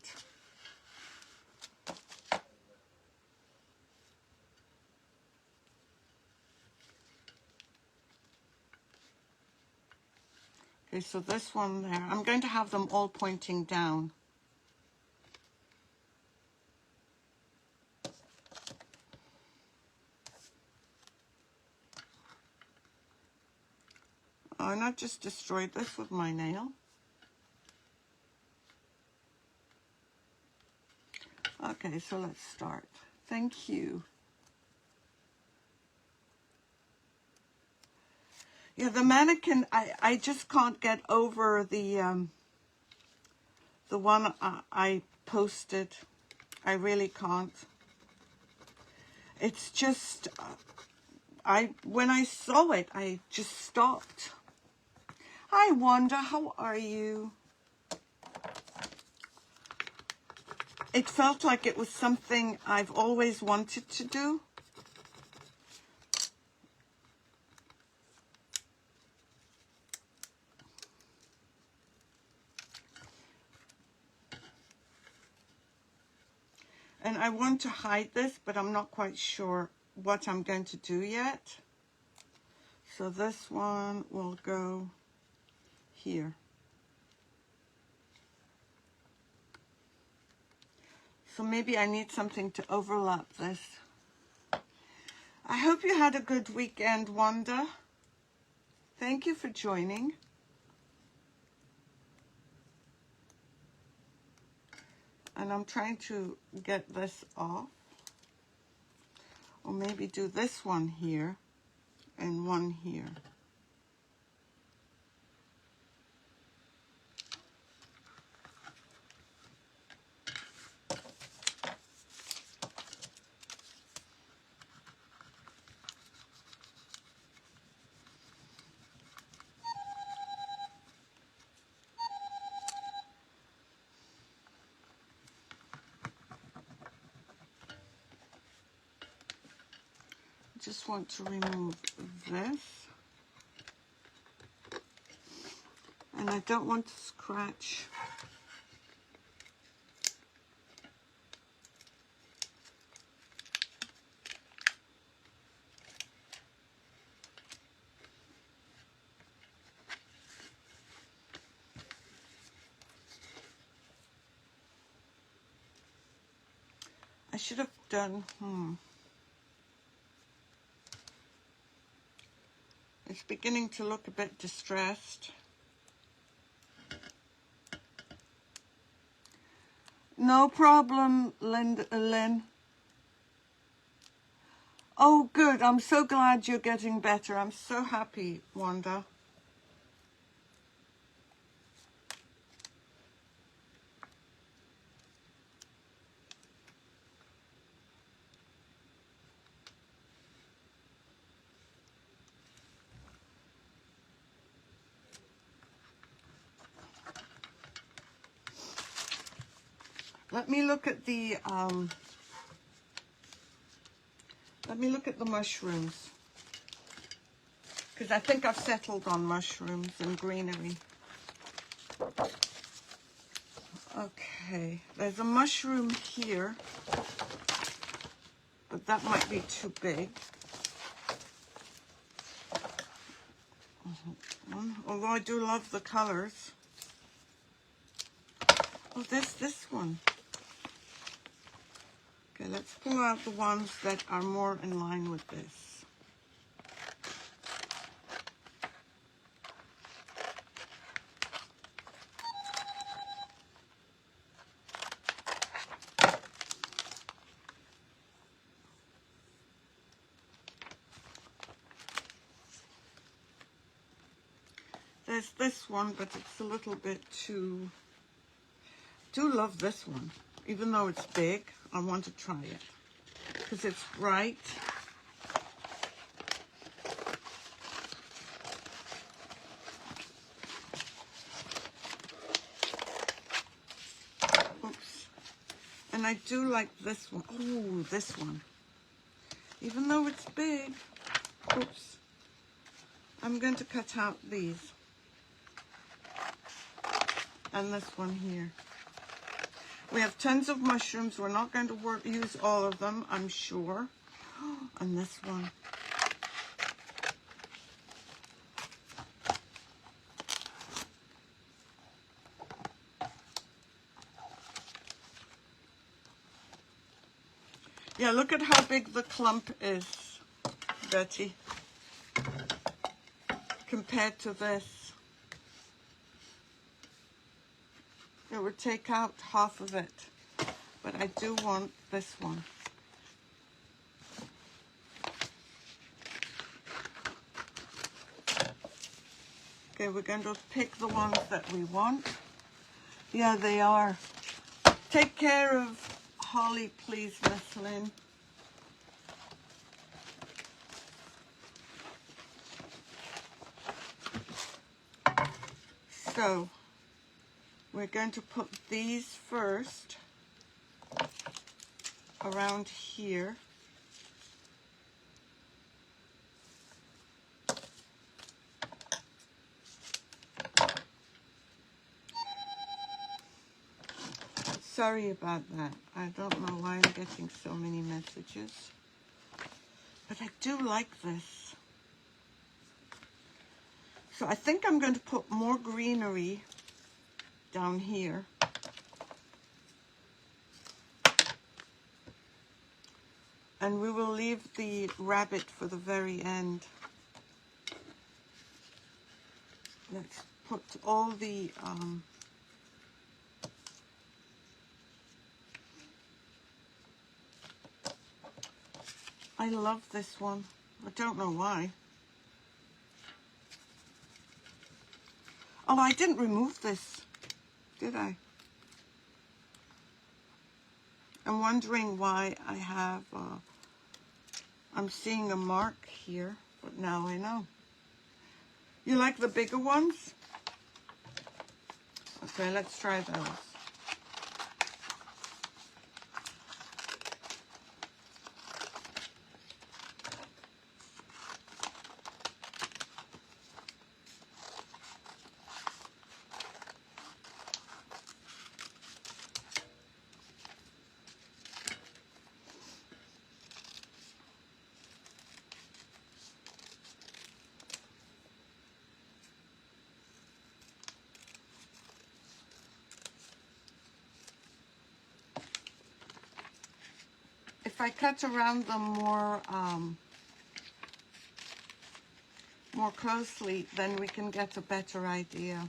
Okay, so this one there, I'm going to have them all pointing down. Oh, and I've just destroyed this with my nail. Okay, so let's start. Thank you. Yeah, the mannequin, I just can't get over the one I posted. I really can't. It's just, when I saw it, I just stopped. Hi, Wanda, how are you? It felt like it was something I've always wanted to do. And I want to hide this, but I'm not quite sure what I'm going to do yet. So this one will go here. So maybe I need something to overlap this. I hope you had a good weekend, Wanda. Thank you for joining. And I'm trying to get this off. Or maybe do this one here and one here. Just want to remove this, and I don't want to scratch I should have done It's beginning to look a bit distressed. No problem, Lynn. Oh, good. I'm so glad you're getting better. I'm so happy, Wanda. Let me look at the mushrooms, because I think I've settled on mushrooms and greenery. Okay, there's a mushroom here, but that might be too big. Although I do love the colors. Oh, there's this one. Okay, let's pull out the ones that are more in line with this. There's this one, but it's a little bit too... I do love this one. Even though it's big, I want to try it. Because it's bright. Oops. And I do like this one. Oh, this one. Even though it's big. Oops. I'm going to cut out these. And this one here. We have tons of mushrooms. We're not going to use all of them, I'm sure. And this one. Yeah, look at how big the clump is, Betty, compared to this. It would take out half of it, but I do want this one. Okay, we're going to pick the ones that we want. Yeah, they are. Take care of Holly, please, Miss Lynn. So, we're going to put these first around here. Sorry about that. I don't know why I'm getting so many messages. But I do like this. So I think I'm going to put more greenery down here. And we will leave the rabbit for the very end. Let's put all the I love this one. I don't know why. Oh, I didn't remove this, did I? I'm wondering why I have, I'm seeing a mark here, but now I know. You like the bigger ones? Okay, let's try those. If I cut around them more closely, then we can get a better idea.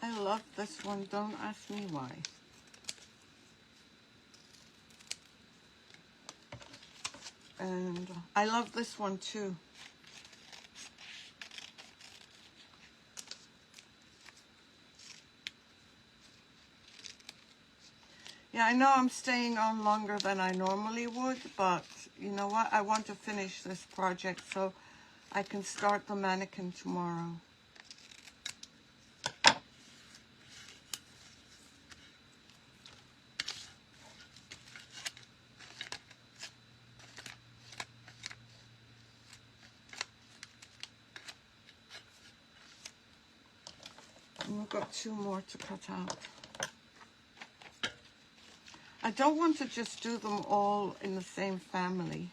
I love this one, don't ask me why. And I love this one too. Yeah, I know I'm staying on longer than I normally would, but you know what? I want to finish this project so I can start the mannequin tomorrow. And we've got 2 more to cut out. I don't want to just do them all in the same family,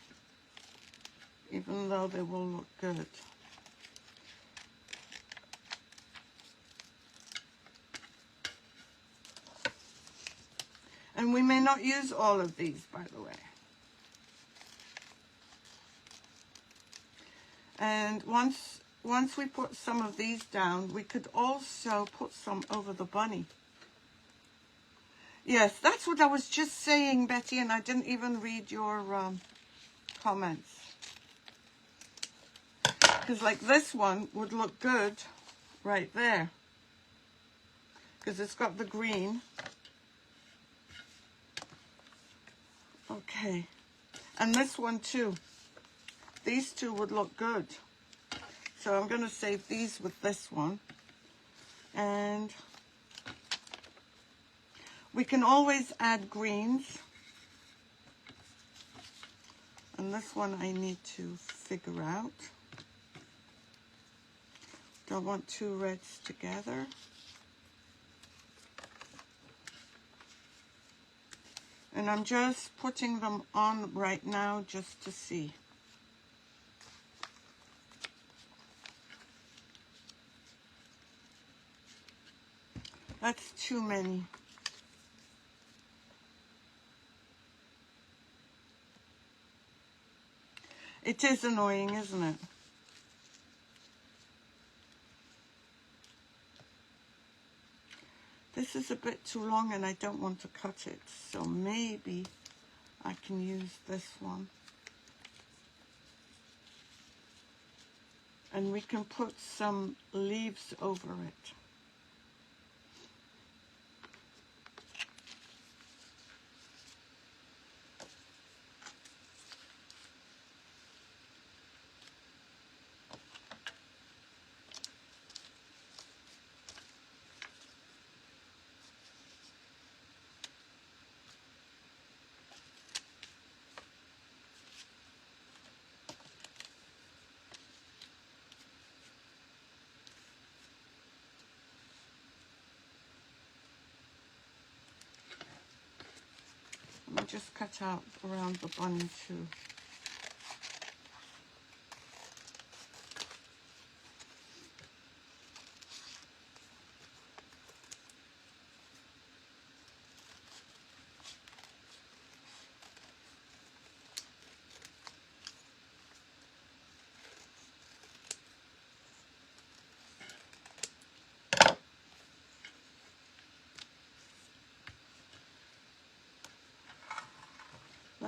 even though they will look good. And we may not use all of these, by the way. And once we put some of these down, we could also put some over the bunny. Yes, that's what I was just saying, Betty, and I didn't even read your comments. Because like this one would look good right there. Because it's got the green. Okay. And this one too. These 2 would look good. So I'm going to save these with this one. And we can always add greens. And this one I need to figure out. Don't want 2 reds together. And I'm just putting them on right now just to see. That's too many. It is annoying, isn't it? This is a bit too long and I don't want to cut it, so maybe I can use this one. And we can put some leaves over it. Let me just cut out around the bunny too.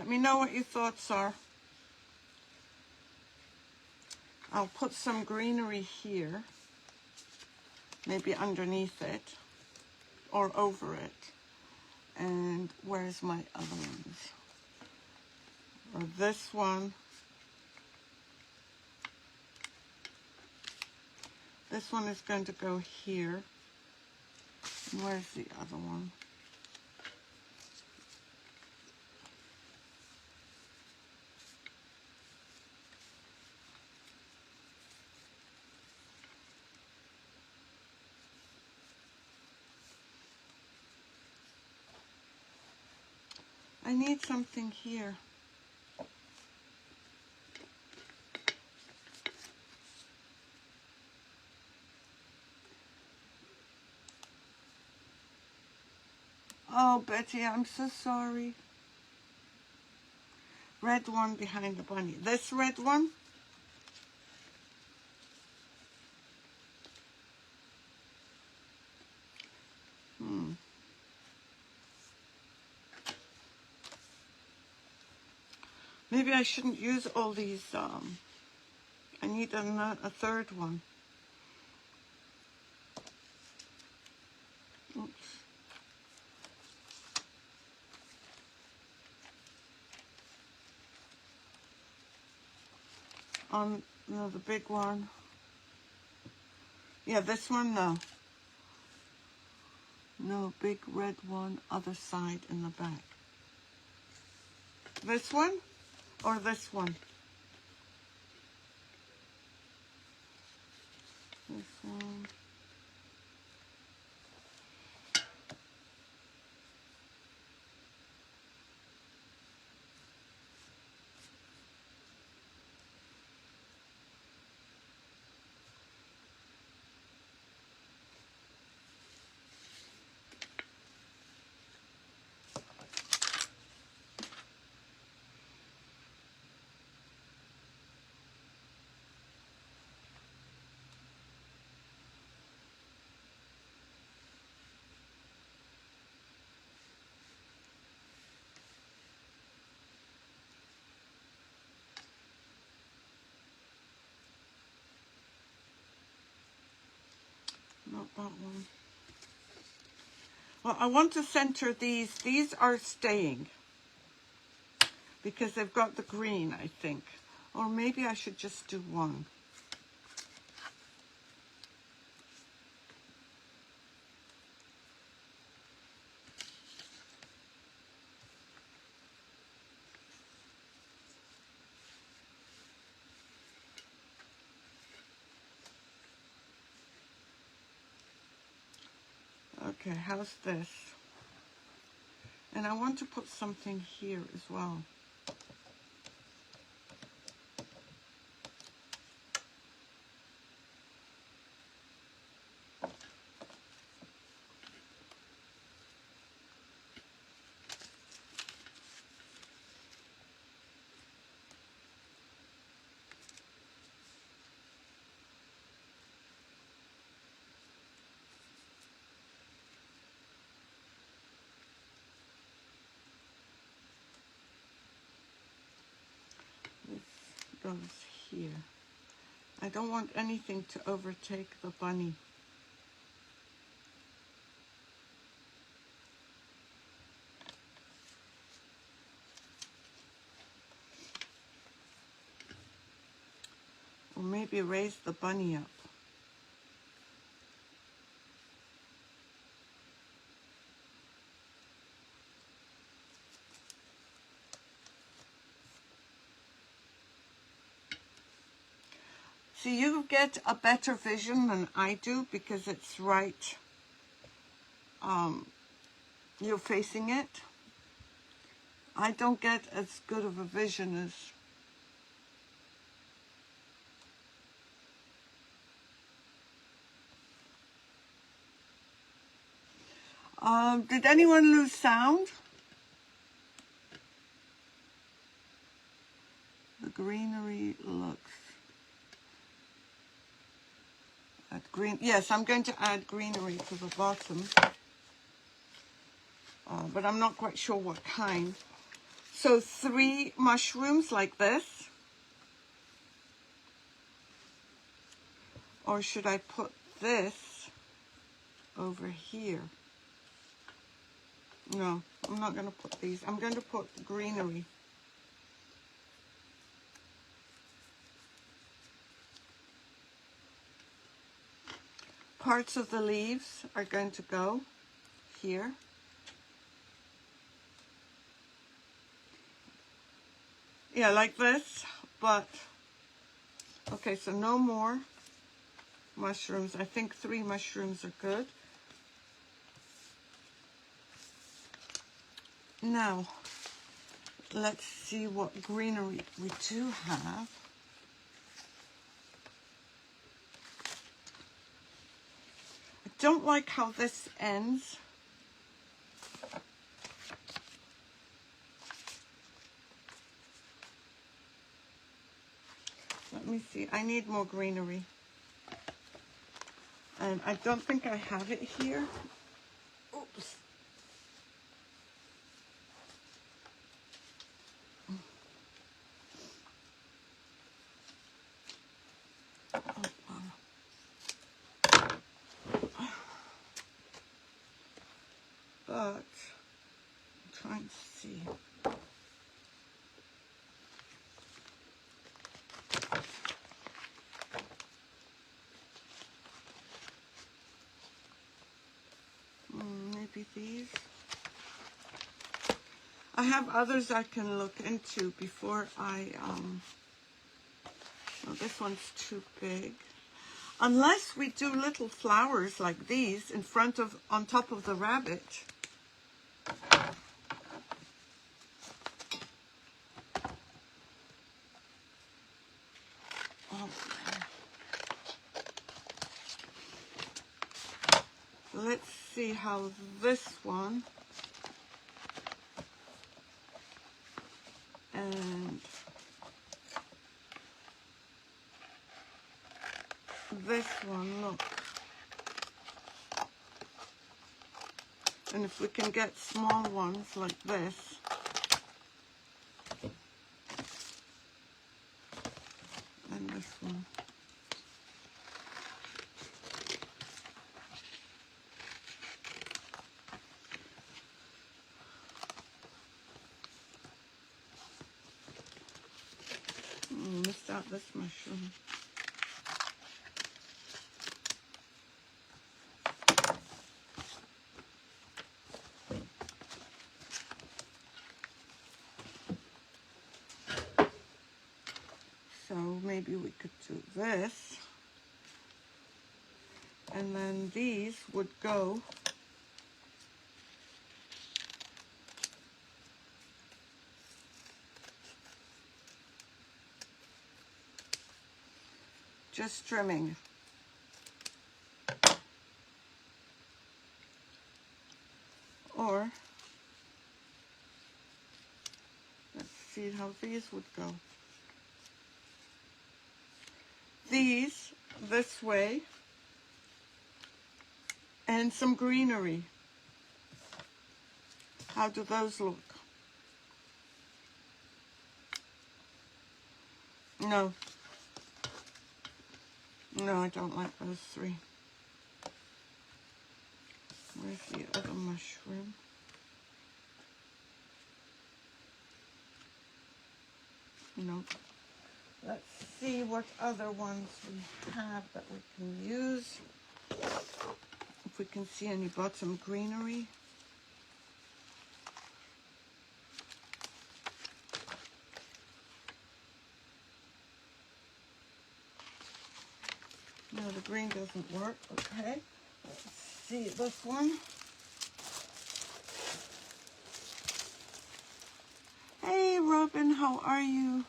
Let me know what your thoughts are. I'll put some greenery here, maybe underneath it or over it. And where's my other ones? Or this one. This one is going to go here. And where's the other one? I need something here. Oh, Betty, I'm so sorry. Red one behind the bunny. This red one? Maybe I shouldn't use all these. I need a third one. Oops. No, the big one. Yeah, this one, no. No, big red one, other side in the back. This one or this one? This one. Not that one. Well, I want to center these. These are staying because they've got the green, I think. Or maybe I should just do one. Okay, how's this? And I want to put something here as well. Goes here. I don't want anything to overtake the bunny. Or maybe raise the bunny up. See, you get a better vision than I do because it's right. You're facing it. I don't get as good of a vision as... did anyone lose sound? The greenery looks... Add green. Yes, I'm going to add greenery to the bottom. But I'm not quite sure what kind. So 3 mushrooms like this. Or should I put this over here? No, I'm not going to put these. I'm going to put greenery. Parts of the leaves are going to go here. Yeah, like this, but okay, so no more mushrooms. I think 3 mushrooms are good. Now, let's see what greenery we do have. I don't like how this ends. Let me see. I need more greenery. And I don't think I have it here. Oops. But I'm trying to see. Maybe these. I have others I can look into before I, oh, this one's too big. Unless we do little flowers like these in front of, on top of the rabbit. Oh. Let's see how this one and this one look. And if we can get small ones like this. And this one. Missed out this mushroom. So maybe we could do this. And then these would go just trimming. Or let's see how these would go. These this way and some greenery. How do those look? No. No, I don't like those 3. Where's the other mushroom? No. Let's see what other ones we have that we can use. If we can see any bottom greenery. No, the green doesn't work. Okay. Let's see this one. Hey, Robin, how are you?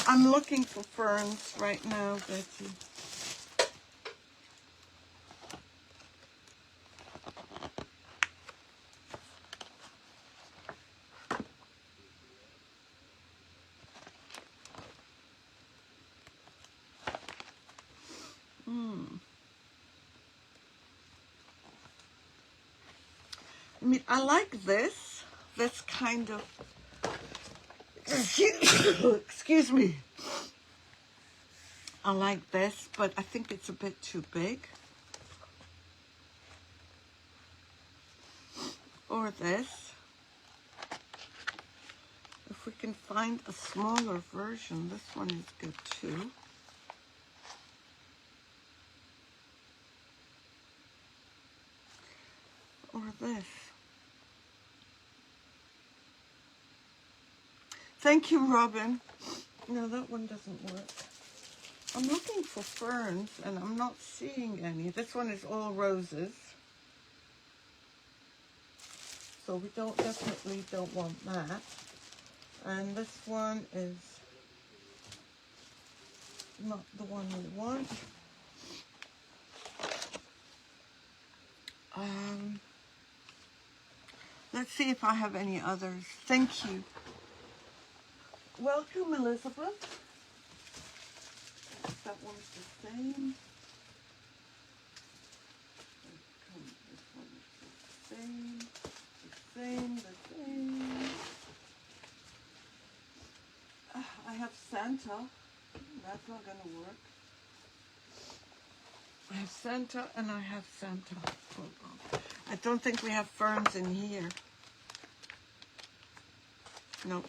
I'm looking for ferns right now, Betty. I mean, I like this kind of, excuse me. I like this, but I think it's a bit too big. Or this. If we can find a smaller version, this one is good too. Or this. Thank you, Robin. No, that one doesn't work. I'm looking for ferns and I'm not seeing any. This one is all roses. So we definitely don't want that. And this one is not the one we want. Let's see if I have any others. Thank you. Welcome, Elizabeth. That one's the same. This one is the same. The same. I have Santa. That's not going to work. I have Santa and I have Santa. Hold on. I don't think we have ferns in here. Nope.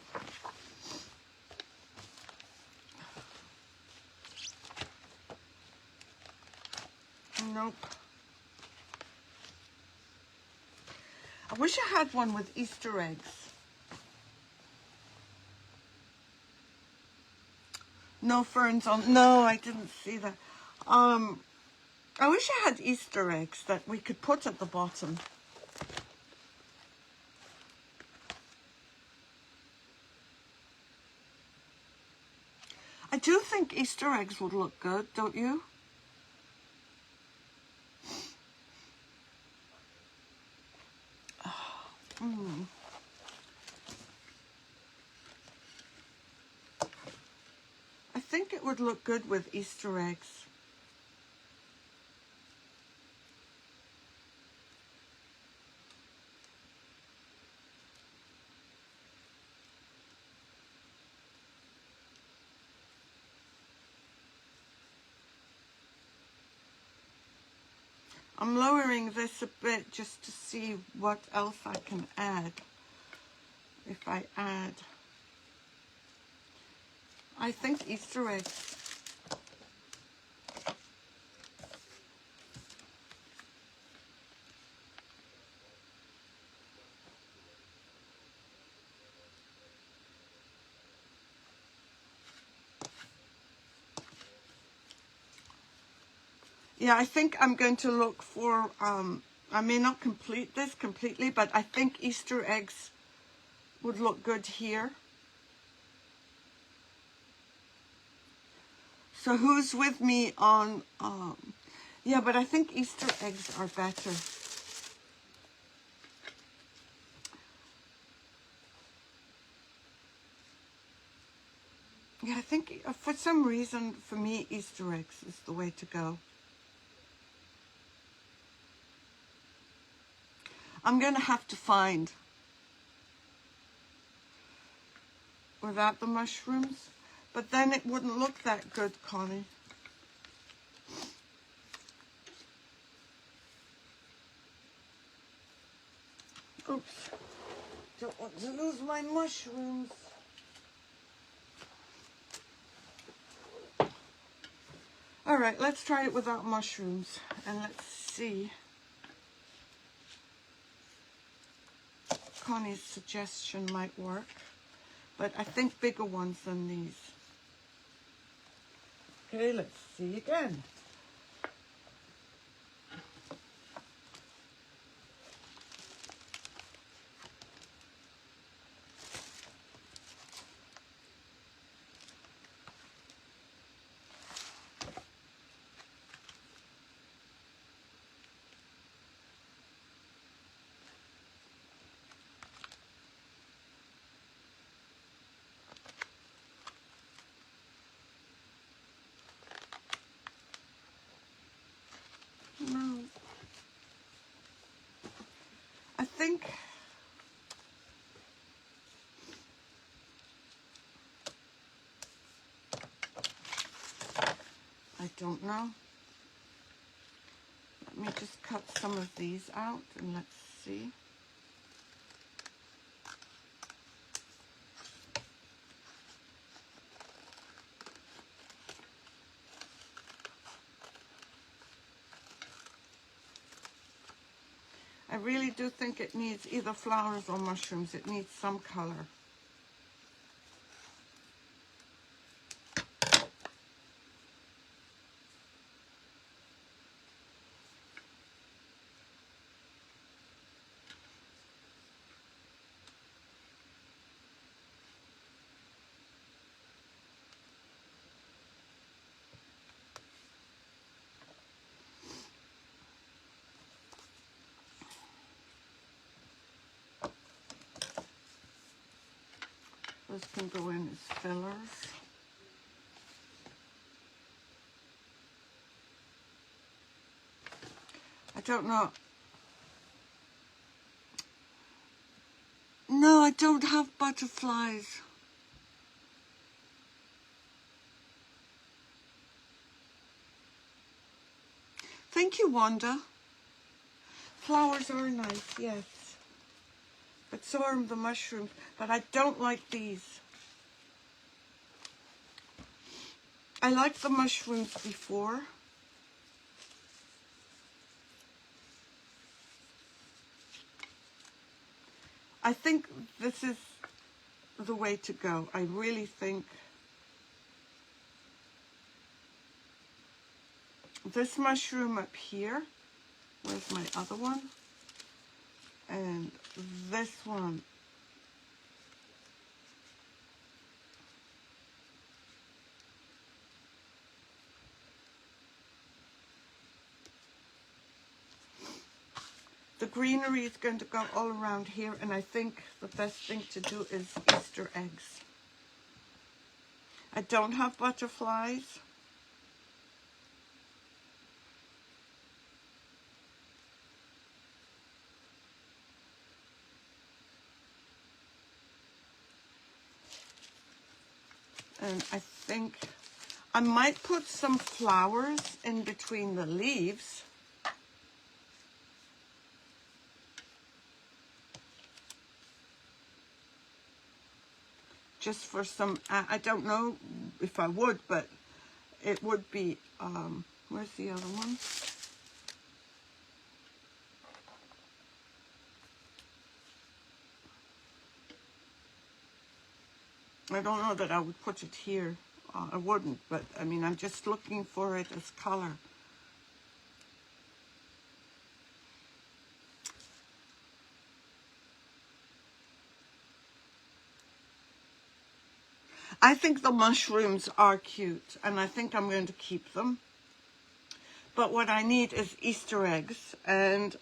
Nope. I wish I had one with Easter eggs. No ferns on. No, I didn't see that. I wish I had Easter eggs that we could put at the bottom. I do think Easter eggs would look good, don't you? I think it would look good with Easter eggs. I'm lowering this a bit just to see what else I can add. If I add, I think Easter eggs. Yeah, I think I'm going to look for, I may not complete this completely, but I think Easter eggs would look good here. So who's with me on, yeah, but I think Easter eggs are better. Yeah, I think for some reason, for me, Easter eggs is the way to go. I'm going to have to find, without the mushrooms, but then it wouldn't look that good, Connie. Oops, don't want to lose my mushrooms. All right, let's try it without mushrooms, and let's see. Connie's suggestion might work, but I think bigger ones than these. Okay, let's see again. think I don't know. Let me just cut some of these out and let's see. I really do think it needs either flowers or mushrooms. It needs some color. This can go in as fillers. I don't know. No, I don't have butterflies. Thank you, Wanda. Flowers are nice, yes. But so are the mushrooms. But I don't like these. I liked the mushrooms before. I think this is the way to go. I really think this mushroom up here, where's my other one? And this one. The greenery is going to go all around here, and I think the best thing to do is Easter eggs. I don't have butterflies. And I think I might put some flowers in between the leaves. Just for some, I don't know if I would, but it would be, where's the other one? I don't know that I would put it here. I wouldn't, but I mean, I'm just looking for it as color. I think the mushrooms are cute, and I think I'm going to keep them. But what I need is Easter eggs, and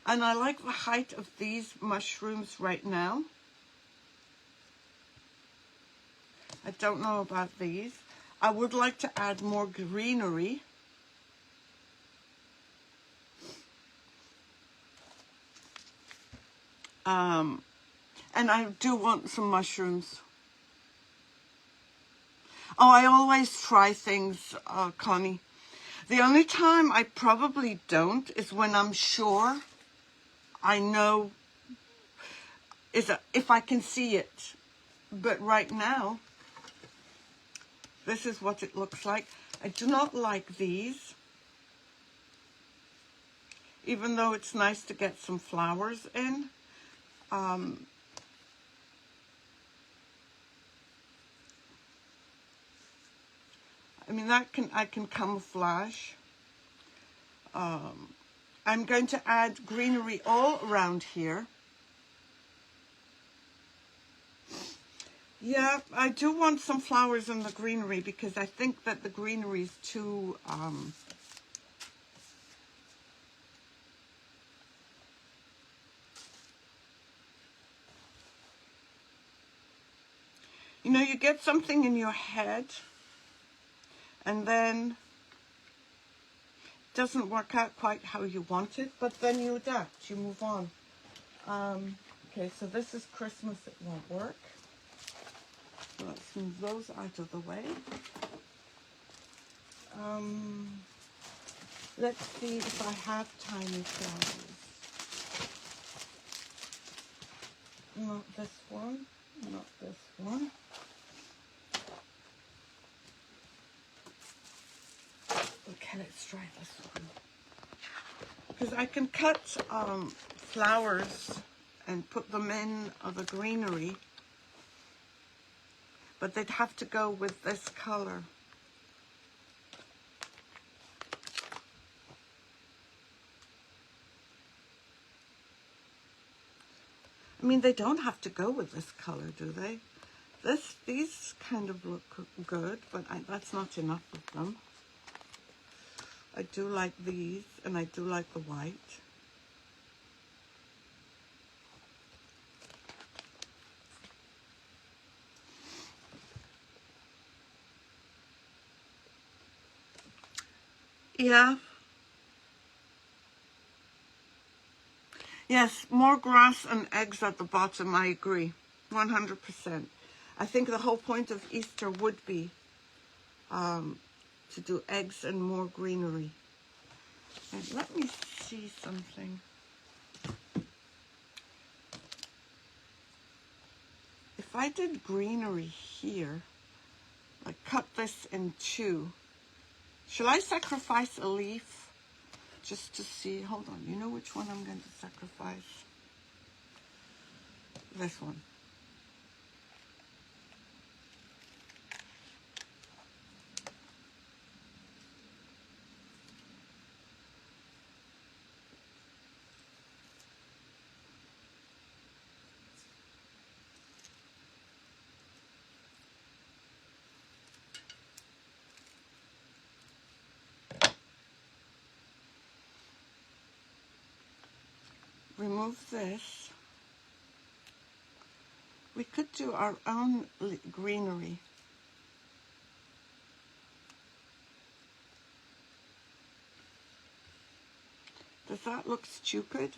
I like the height of these mushrooms right now. I don't know about these. I would like to add more greenery. And I do want some mushrooms. Oh, I always try things, Connie. The only time I probably don't is when I'm sure I know is if I can see it. But right now, this is what it looks like. I do not like these, even though it's nice to get some flowers in. I mean, I can camouflage. I'm going to add greenery all around here. Yeah, I do want some flowers in the greenery because I think that the greenery is too, You know, you get something in your head and then it doesn't work out quite how you want it, but then you adapt, you move on. Okay, so this is Christmas, it won't work. So let's move those out of the way. Let's see if I have tiny flowers. Not this one, not this one. Okay, let's try this one. Because I can cut flowers and put them in the greenery, but they'd have to go with this color. I mean, they don't have to go with this color, do they? These kind of look good, but that's not enough of them. I do like these, and I do like the white. Yeah. Yes, more grass and eggs at the bottom, I agree. 100%. I think the whole point of Easter would be to do eggs and more greenery. And let me see something. If I did greenery here, like cut this in two, shall I sacrifice a leaf just to see? Hold on, you know which one I'm going to sacrifice? This one. Remove this. We could do our own greenery. Does that look stupid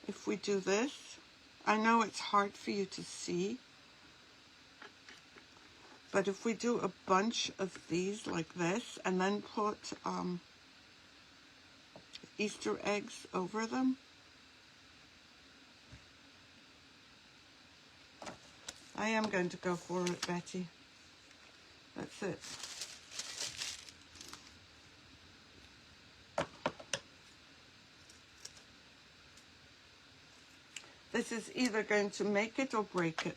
if we do this? I know it's hard for you to see, but if we do a bunch of these like this and then put Easter eggs over them, I am going to go for it, Betty. That's it. This is either going to make it or break it.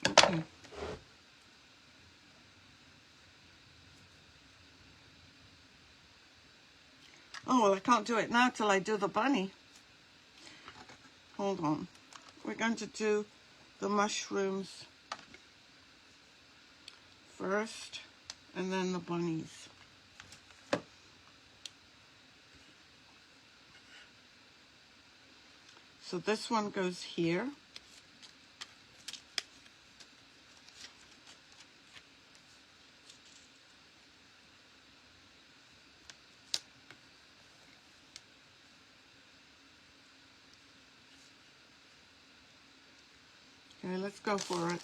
Okay. Oh, well, I can't do it now till I do the bunny. Hold on. We're going to do the mushrooms first and then the bunnies. So this one goes here. Okay, let's go for it.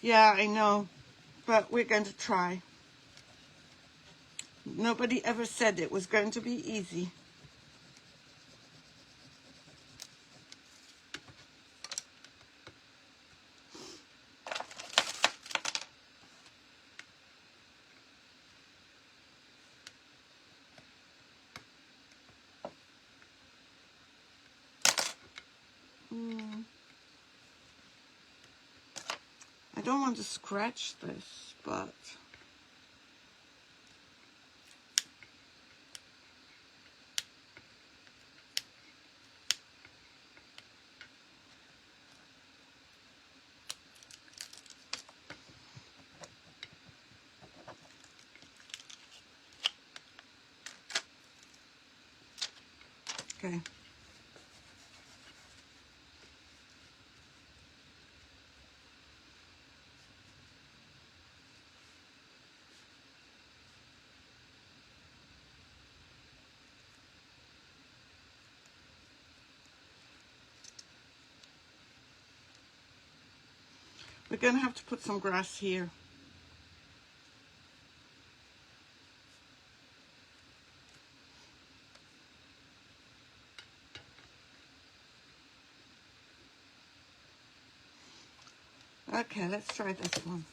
Yeah, I know, but we're going to try. Nobody ever said it was going to be easy. I don't want to scratch this, but Okay. We're going to have to put some grass here. Okay, let's try this one.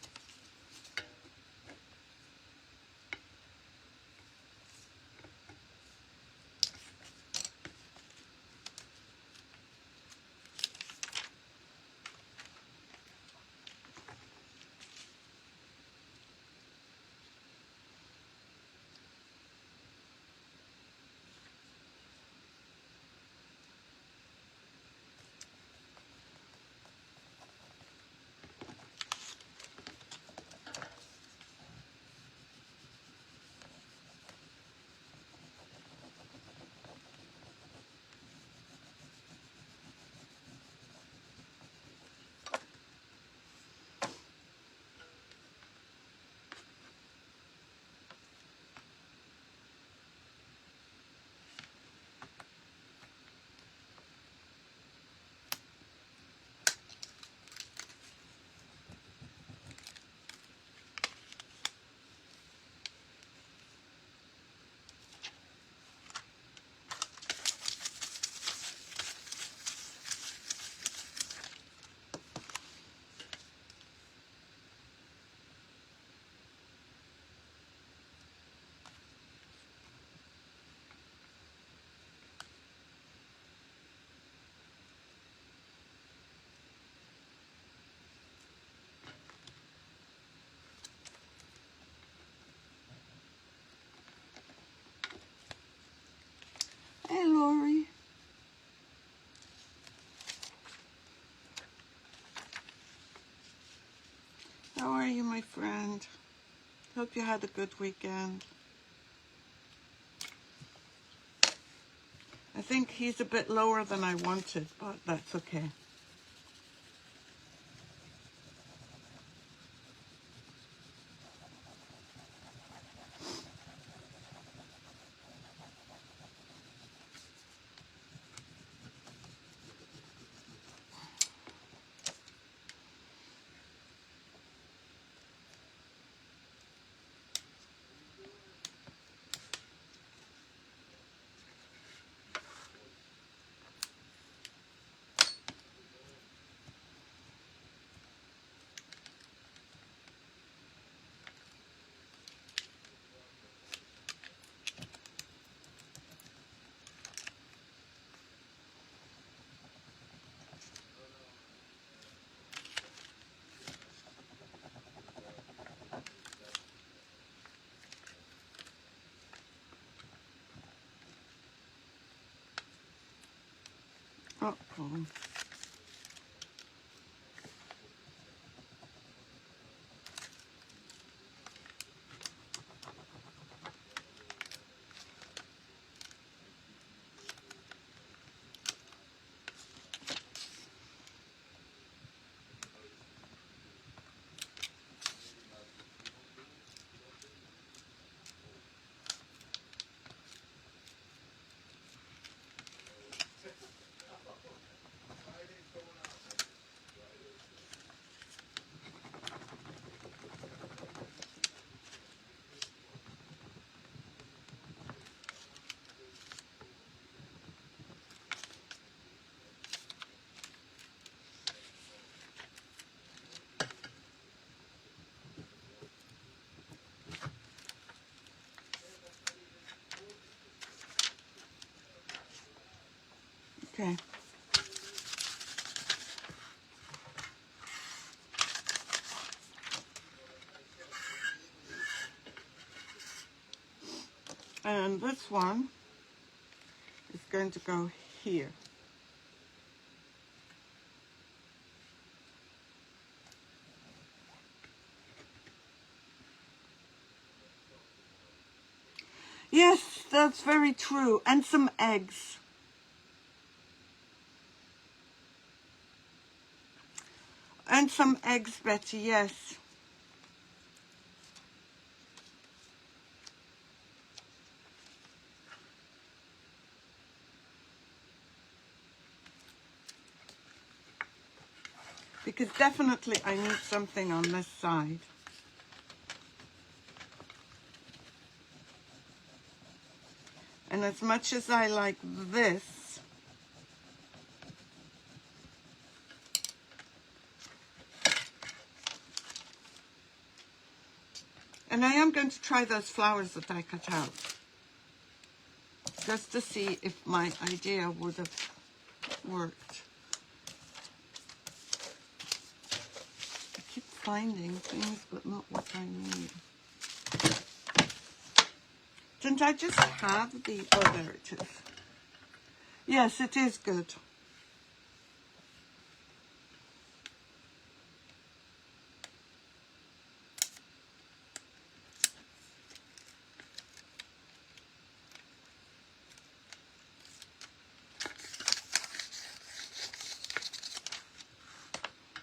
Hey, Lori. How are you, my friend? Hope you had a good weekend. I think he's a bit lower than I wanted, but that's okay. Uh-oh. Okay. And this one is going to go here. Yes, that's very true. And some eggs. And some eggs, Betty, yes. Because definitely I need something on this side. And as much as I like this, and I am going to try those flowers that I cut out, just to see if my idea would have worked. I keep finding things, but not what I need. Didn't I just have the, oh, there it is. Yes, it is good.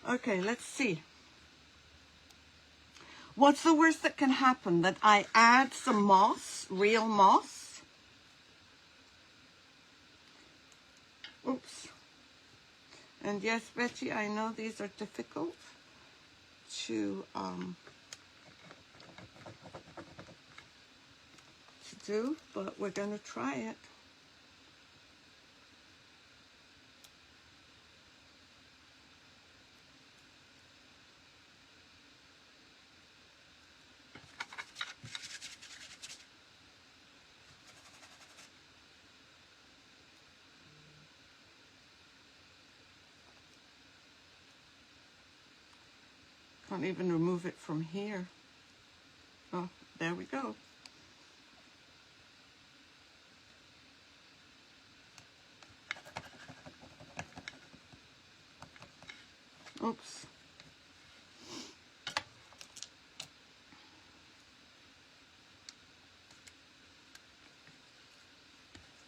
Okay, let's see. What's the worst that can happen? That I add some moss, real moss. Oops. And yes, Betty, I know these are difficult to do, but we're going to try it. Can't even remove it from here. Oh, there we go. Oops.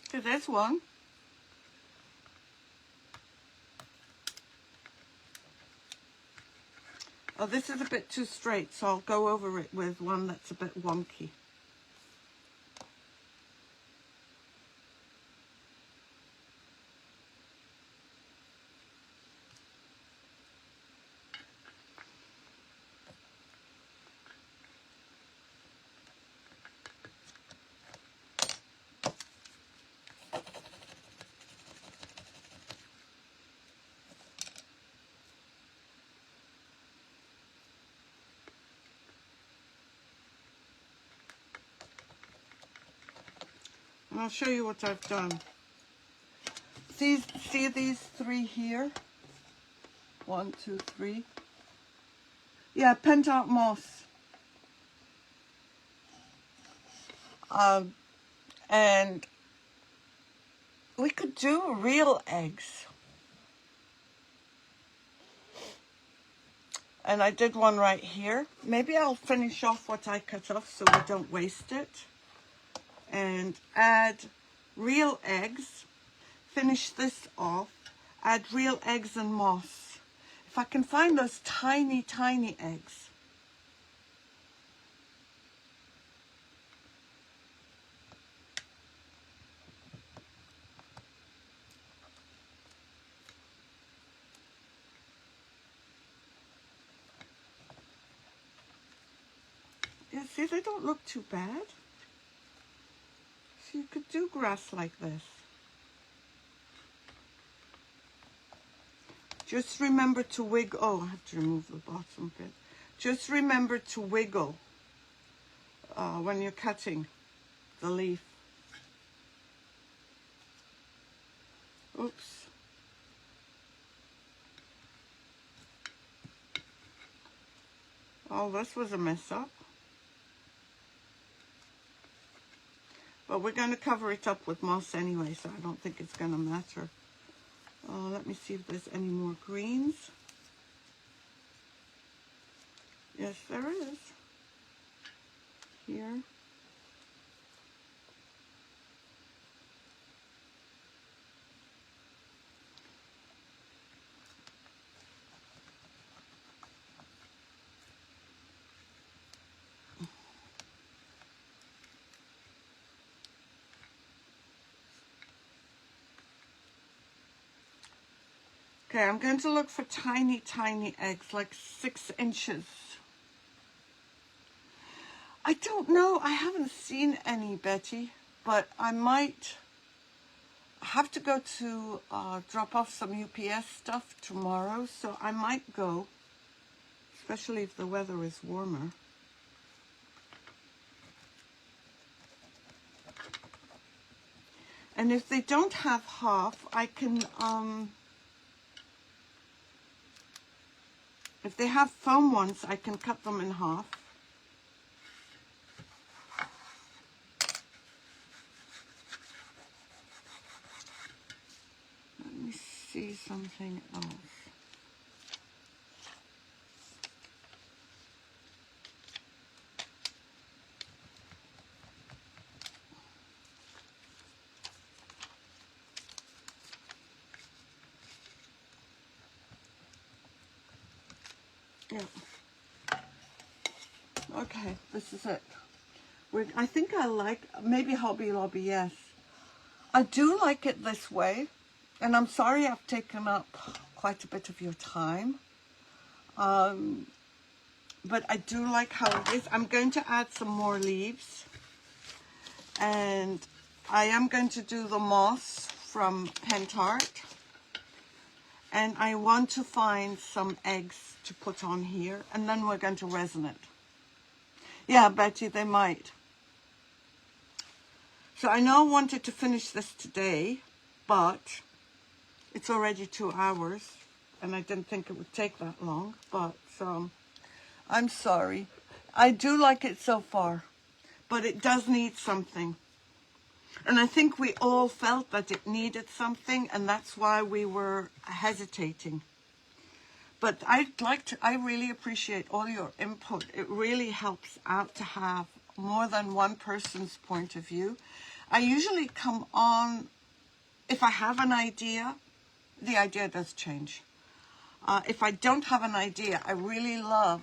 Okay, there's one. Oh, this is a bit too straight, so I'll go over it with one that's a bit wonky. And I'll show you what I've done. See these three here? 1, 2, 3. Yeah, pent out moss. And we could do real eggs. And I did one right here. Maybe I'll finish off what I cut off so we don't waste it. And add real eggs. Finish this off. Add real eggs and moss. If I can find those tiny, tiny eggs. Yeah, see, they don't look too bad. So you could do grass like this. Just remember to wiggle. Oh, I have to remove the bottom bit. Just remember to wiggle when you're cutting the leaf. Oops. Oh, this was a mess up. But we're going to cover it up with moss anyway, so I don't think it's going to matter. Let me see if there's any more greens. Yes, there is. Here. Okay, I'm going to look for tiny, tiny eggs, like 6 inches. I don't know. I haven't seen any, Betty, but I might have to go to drop off some UPS stuff tomorrow, so I might go, especially if the weather is warmer. And if they don't have half, I can, if they have foam ones, I can cut them in half. Let me see something else. Yeah. Okay, this is it. I think I like, maybe Hobby Lobby, yes. I do like it this way, and I'm sorry I've taken up quite a bit of your time. But I do like how it is. I'm going to add some more leaves, and I am going to do the moss from Pentart. And I want to find some eggs to put on here, and then we're going to resin it. Yeah, Betty, they might. So I know I wanted to finish this today, but it's already 2 hours, and I didn't think it would take that long, but I'm sorry. I do like it so far, but it does need something. And I think we all felt that it needed something, and that's why we were hesitating. But I really appreciate all your input. It really helps out to have more than one person's point of view. I usually come on, if I have an idea, the idea does change. If I don't have an idea, I really love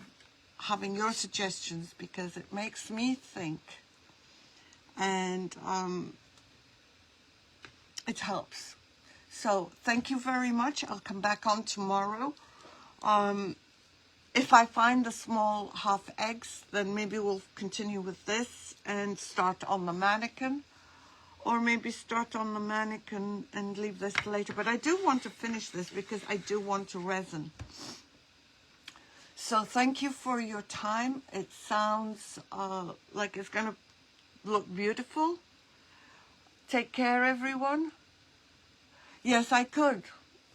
having your suggestions because it makes me think, and it helps. So thank you very much. I'll come back on tomorrow. If I find the small half eggs, then maybe we'll continue with this and start on the mannequin, or maybe start on the mannequin and leave this later. But I do want to finish this because I do want to resin. So thank you for your time. It sounds like it's going to look beautiful. Take care, everyone. Yes, I could.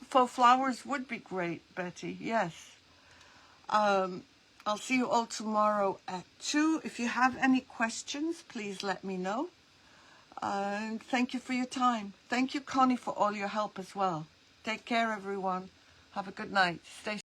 Faux flowers would be great, Betty. Yes. I'll see you all tomorrow at 2. If you have any questions, please let me know. And thank you for your time. Thank you, Connie, for all your help as well. Take care, everyone. Have a good night. Stay